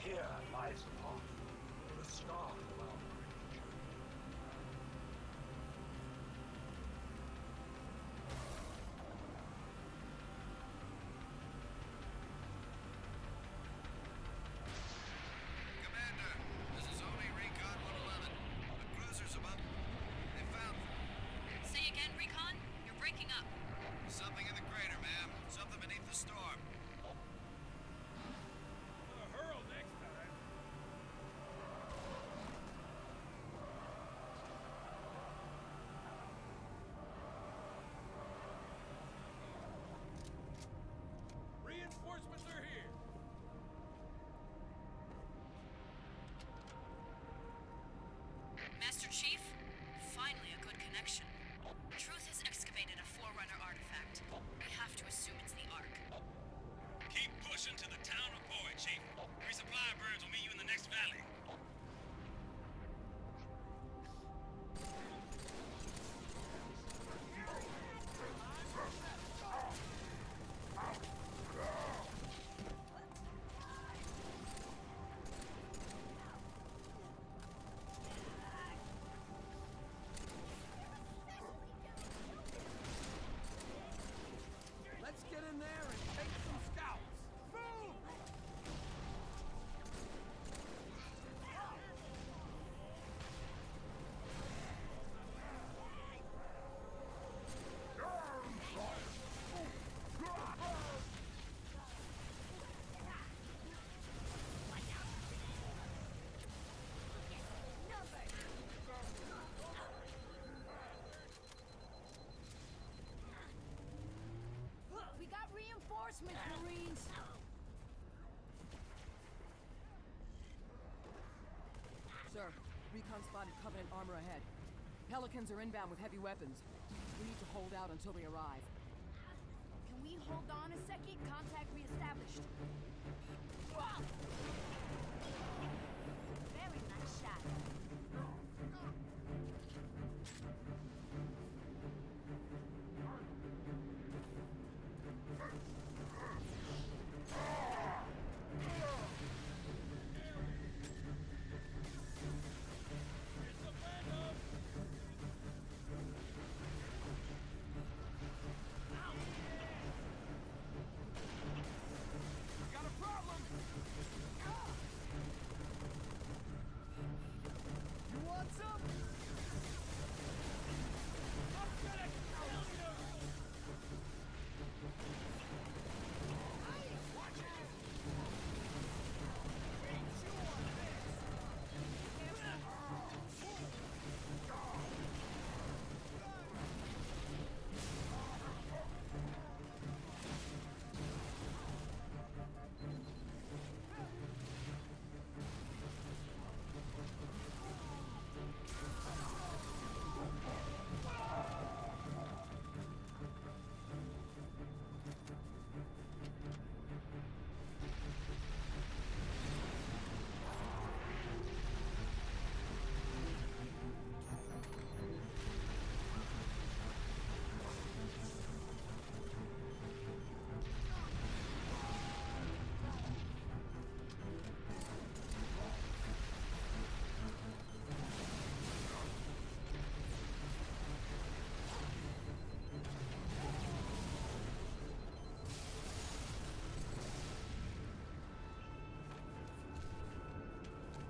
Here lies the path, the start of our bridge. Commander, this is only Recon 111. The cruiser's above. They found Say again, Recon? You're breaking up. something in the crater, ma'am. Something beneath the storm. Hurl next time. Reinforcements are here. Master Chief? Finally a good connection. Truth has excavated a Forerunner artifact. We have to assume it's the Ark. Keep pushing to the town of Boyd, Chief. Resupply birds will meet you in the next valley. Let's get in there and take some scouts. Move! We got reinforcements, Marines! Sir, Recon spotted Covenant armor ahead. Pelicans are inbound with heavy weapons. We need to hold out until they arrive. Can we hold on a second? Contact reestablished. Very nice shot. It's a phantom! Got a problem! You want some? I'm gonna kill you! Watch it! Ain't you on this?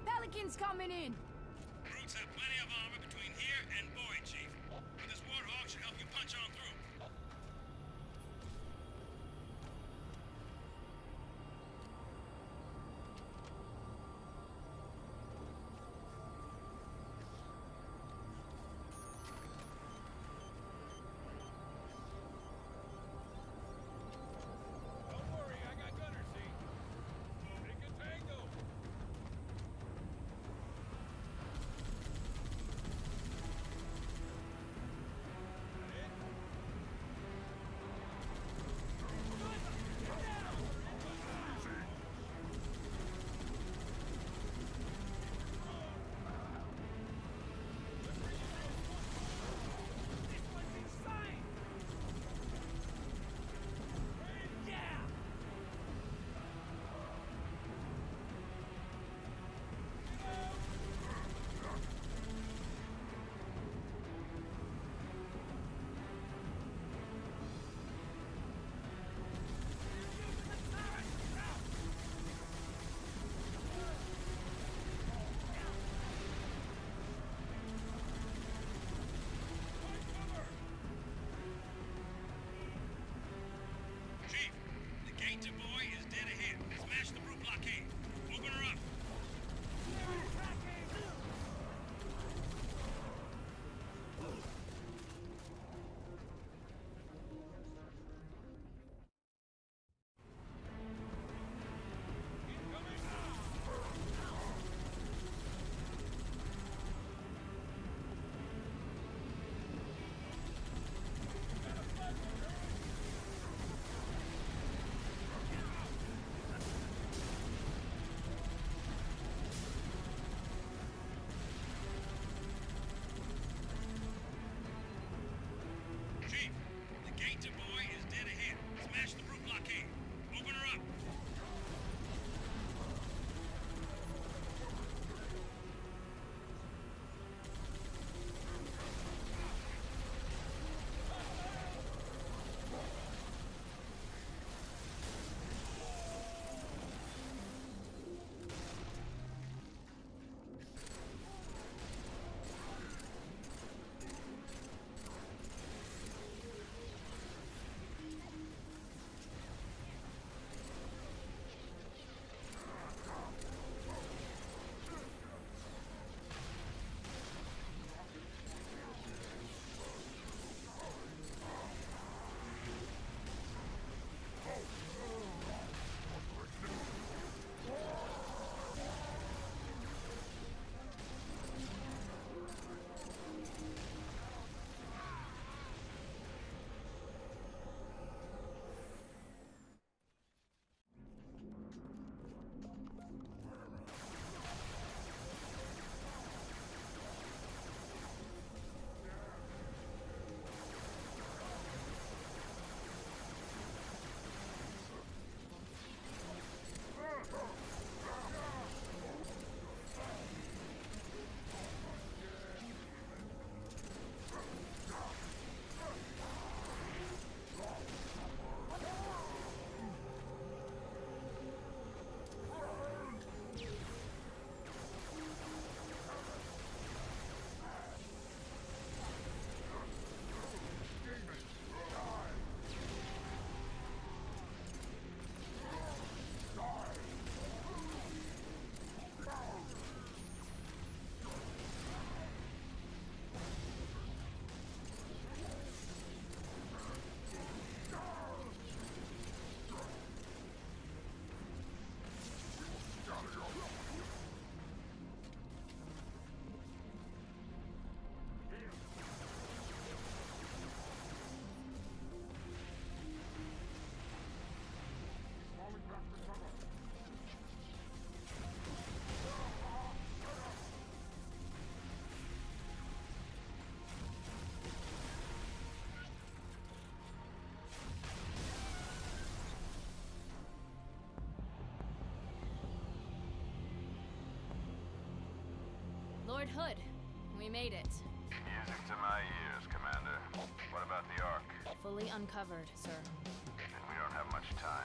Pelicans coming in! Brutes have plenty of armor between here and Boyd, Chief. But this Warthog should help you punch on through. Don't worry, I got gunner seat. Take a tango. Lord Hood. We made it. Music to my ears, Commander. What about the Ark? Fully uncovered, sir. Then we don't have much time.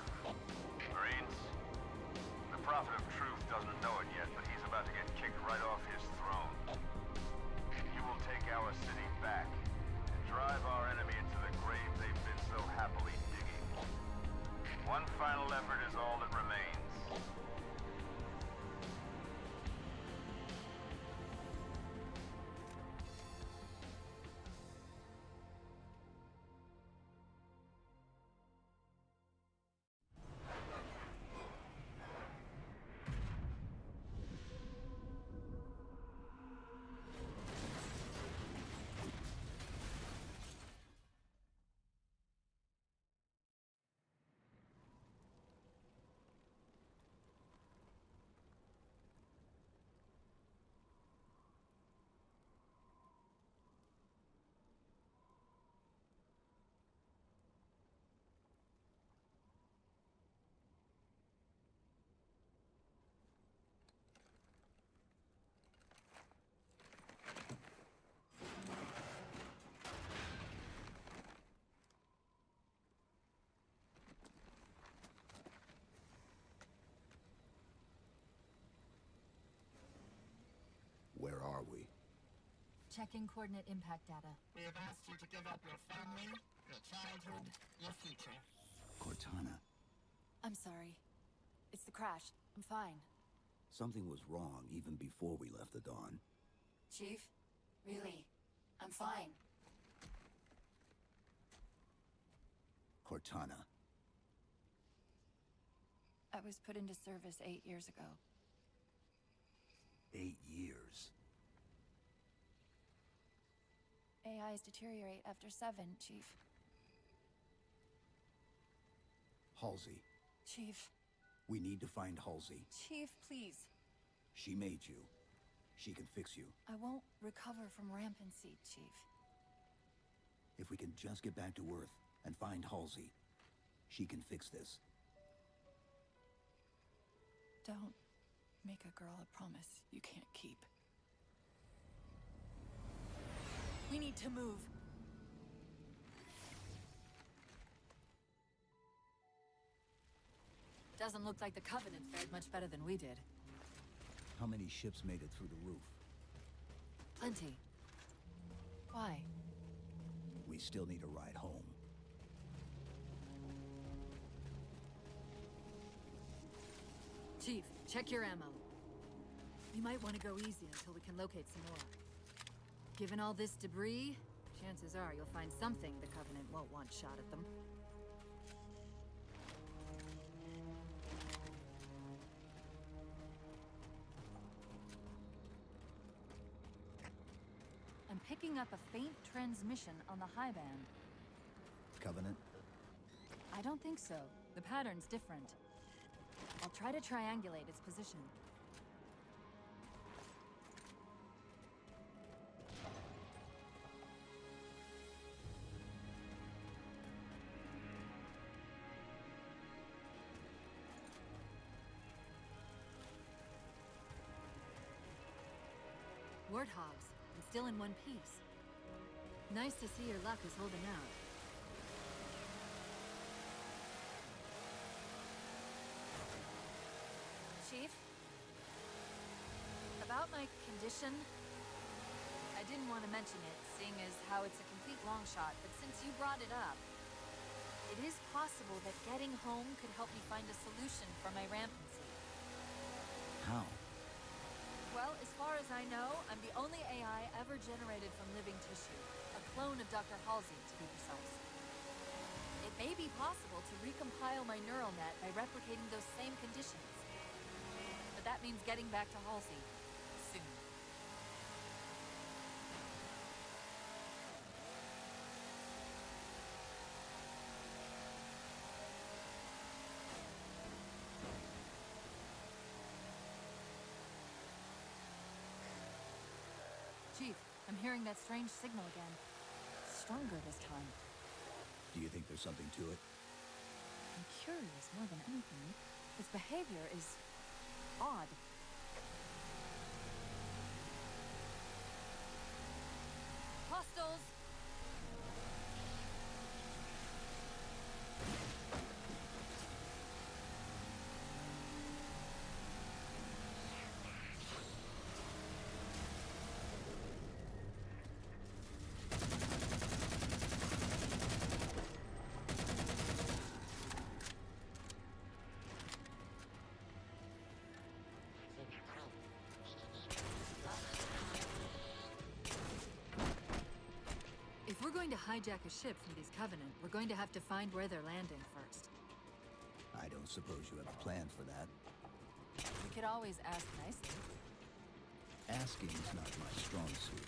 Marines, the Prophet of Truth doesn't know it yet, but he's about to get kicked right off his throne. You will take our city back and drive our enemy into the grave they've been so happily digging. One final effort is all that remains. Where are we? Checking coordinate impact data. We have asked you to give up your family, your childhood, your future. Cortana, I'm sorry. It's the crash. I'm fine. something was wrong even before we left the Dawn. Chief? Really? I'm fine. Cortana. I was put into service 8 years ago. 8 years. AIs deteriorate after 7, Chief. Halsey. Chief. We need to find Halsey. Chief, please. She made you. She can fix you. I won't recover from rampancy, Chief. If we can just get back to Earth and find Halsey, she can fix this. Don't make a girl a promise you can't keep. We need to move. Doesn't look like the Covenant fared much better than we did. How many ships made it through the roof? Plenty. Why? We still need a ride home. Chief, check your ammo. We might want to go easy until we can locate some more. Given all this debris, chances are you'll find something the Covenant won't want shot at them. I'm picking up a faint transmission on the high band. Covenant? I don't think so. The pattern's different. I'll try to triangulate its position. Warthogs, and still in one piece. Nice to see your luck is holding out. Chief? About my condition? I didn't want to mention it, seeing as how it's a complete long shot, but since you brought it up, it is possible that getting home could help me find a solution for my rampancy. How? Well, as far as I know, I'm the only AI ever generated from living tissue. A clone of Dr. Halsey, to be precise. It may be possible to recompile my neural net by replicating those same conditions. But that means getting back to Halsey soon. Chief, I'm hearing that strange signal again. Stronger this time. Do you think there's something to it? I'm curious more than anything. Its behavior is odd. Hostiles! If we're going to hijack a ship from these Covenant, we're going to have to find where they're landing first. I don't suppose you have a plan for that. We could always ask nicely. Asking's not my strong suit.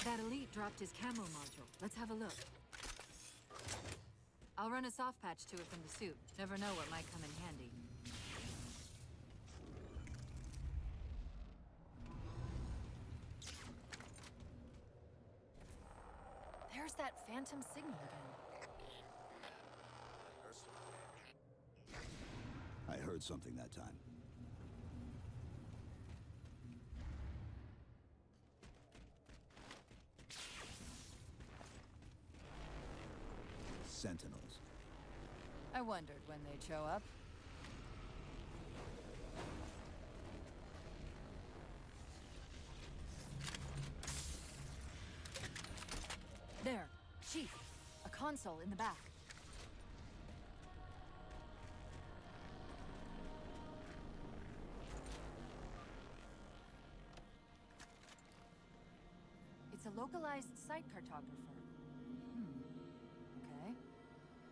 That elite dropped his camo module. Let's have a look. I'll run a soft patch to it from the suit. Never know what might come in handy. There's that phantom signal again. I heard something that time. Sentinels. I wondered when they'd show up. There, Chief. A console in the back. It's a localized site cartographer. Okay.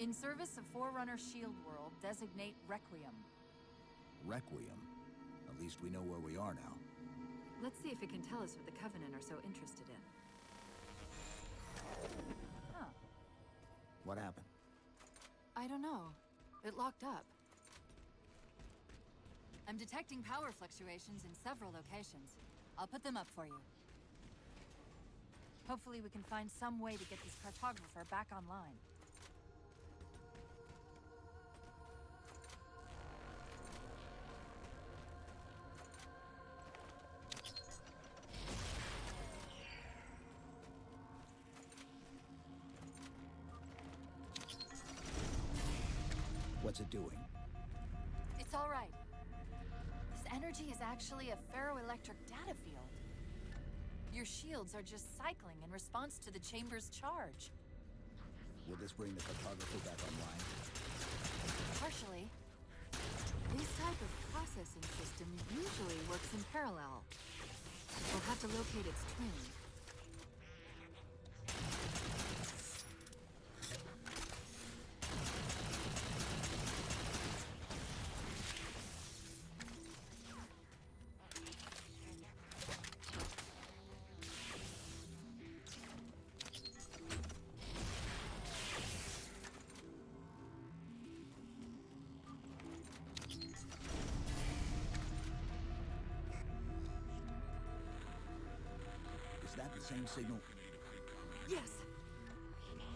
In service of Forerunner Shield World, designate Requiem. Requiem? At least we know where we are now. Let's see if it can tell us what the Covenant are so interested in. Huh. What happened? I don't know. It locked up. I'm detecting power fluctuations in several locations. I'll put them up for you. Hopefully we can find some way to get this cartographer back online. What's it doing? It's all right. This energy is actually a ferroelectric data field. Your shields are just cycling in response to the chamber's charge. Will this bring the cartographer back online? Partially. This type of processing system usually works in parallel. We'll have to locate its twin. Is that the same signal? Yes!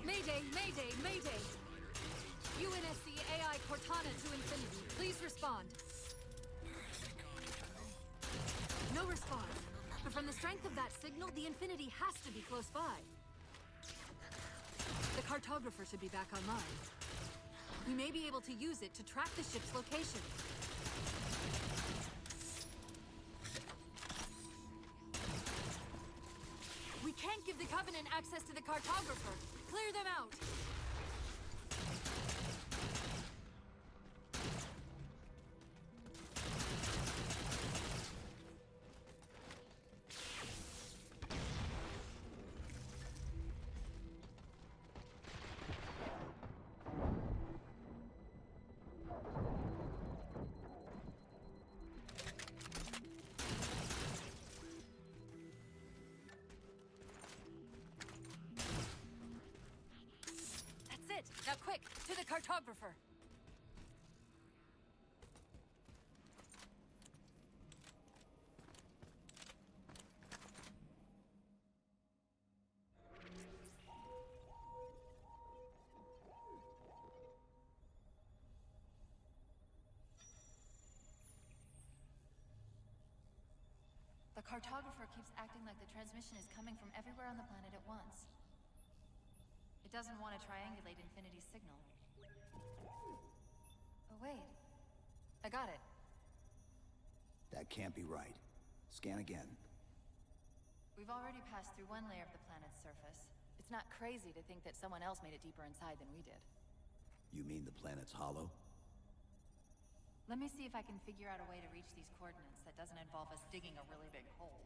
Mayday, Mayday, Mayday! UNSC AI Cortana to Infinity. Please respond. No response. But from the strength of that signal, the Infinity has to be close by. The cartographer should be back online. We may be able to use it to track the ship's location. We can't give the Covenant access to the cartographer. Clear them out! That's it! Now quick, to the cartographer! The cartographer keeps acting like the transmission is coming from everywhere on the planet at once. It doesn't want to triangulate Infinity's signal. Oh, wait. I got it. That can't be right. Scan again. We've already passed through one layer of the planet's surface. It's not crazy to think that someone else made it deeper inside than we did. You mean the planet's hollow? Let me see if I can figure out a way to reach these coordinates that doesn't involve us digging a really big hole.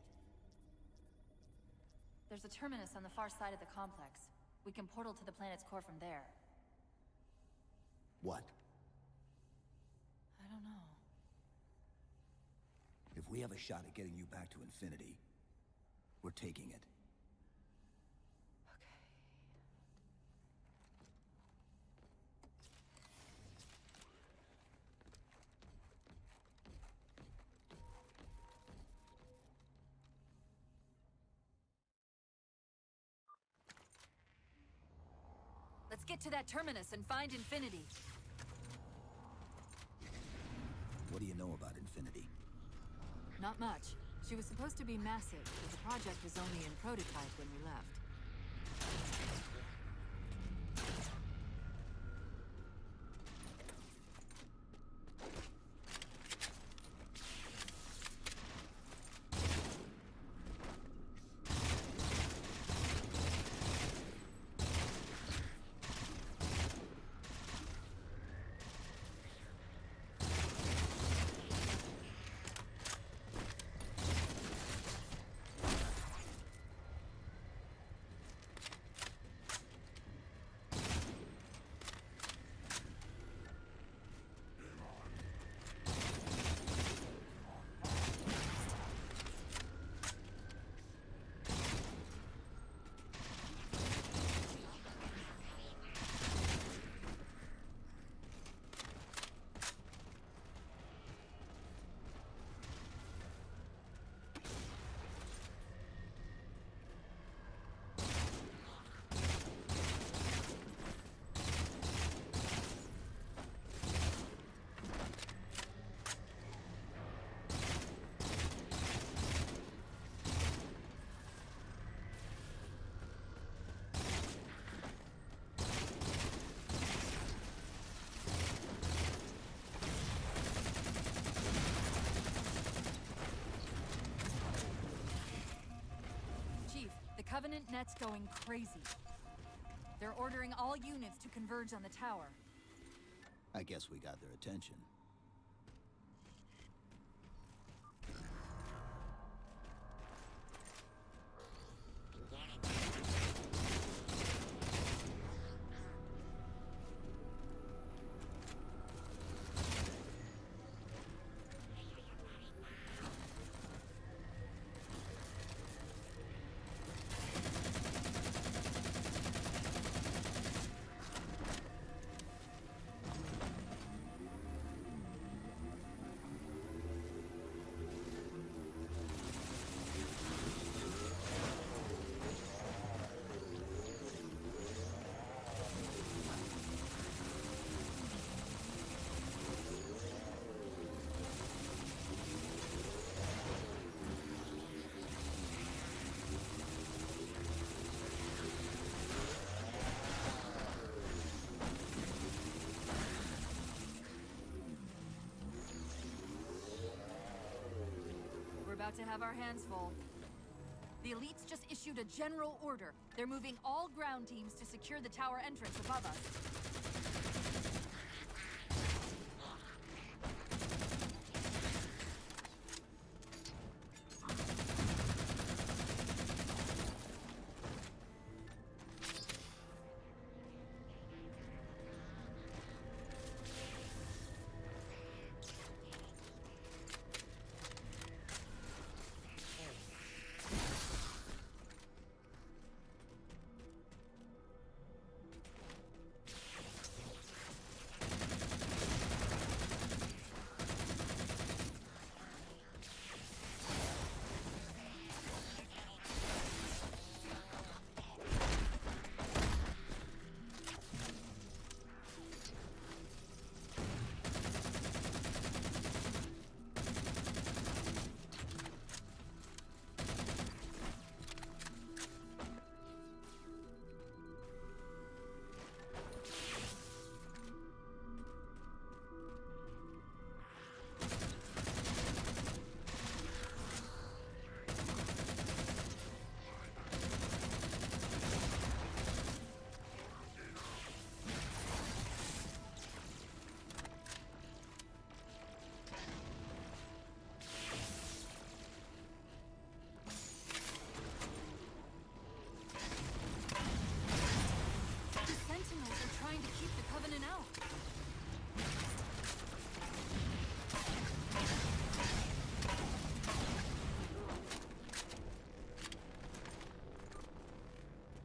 There's a terminus on the far side of the complex. We can portal to the planet's core from there. What? I don't know. If we have a shot at getting you back to Infinity, we're taking it. Let's get to that terminus and find Infinity. What do you know about Infinity? Not much. She was supposed to be massive, but the project was only in prototype when we left. Covenant net's going crazy. They're ordering all units to converge on the tower. I guess we got their attention. We're about to have our hands full. The elites just issued a general order. They're moving all ground teams to secure the tower entrance above us.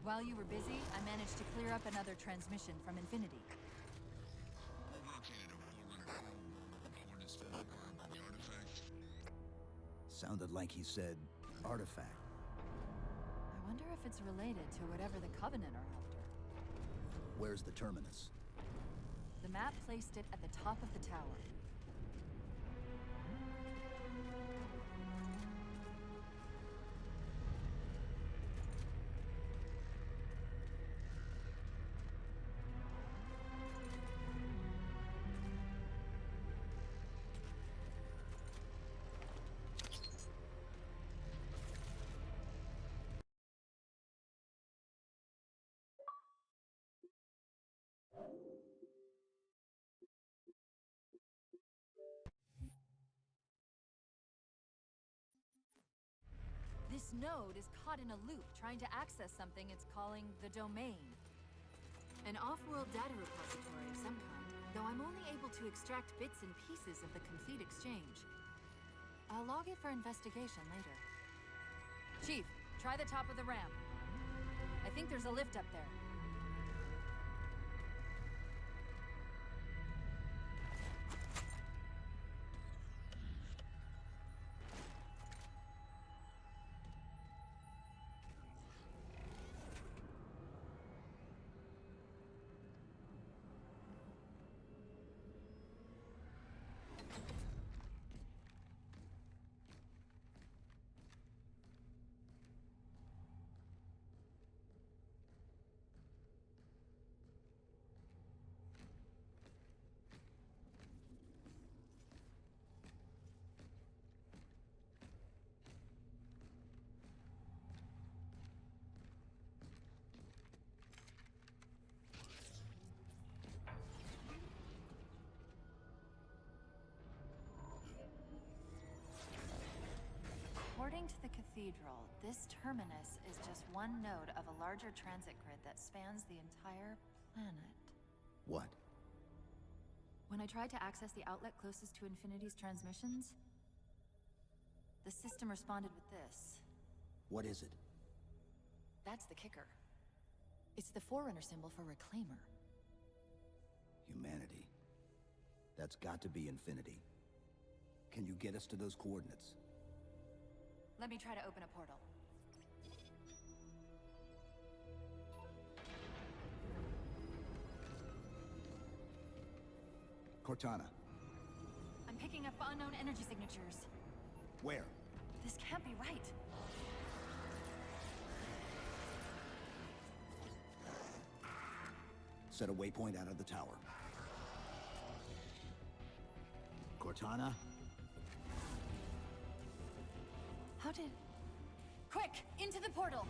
While you were busy, I managed to clear up another transmission from Infinity. Sounded like he said artifact. I wonder if it's related to whatever the Covenant are after. Where's the terminus? The map placed it at the top of the tower. This node is caught in a loop trying to access something it's calling the domain. An off-world data repository of some kind, though I'm only able to extract bits and pieces of the complete exchange. I'll log it for investigation later. Chief, try the top of the ramp. I think there's a lift up there. According to the cathedral, this terminus is just one node of a larger transit grid that spans the entire planet. What? When I tried to access the outlet closest to Infinity's transmissions, the system responded with this. What is it? That's the kicker. It's the Forerunner symbol for Reclaimer. Humanity. That's got to be Infinity. Can you get us to those coordinates? Let me try to open a portal. Cortana. I'm picking up unknown energy signatures. Where? This can't be right. Set a waypoint out of the tower. Cortana? How did... Quick! Into the portal!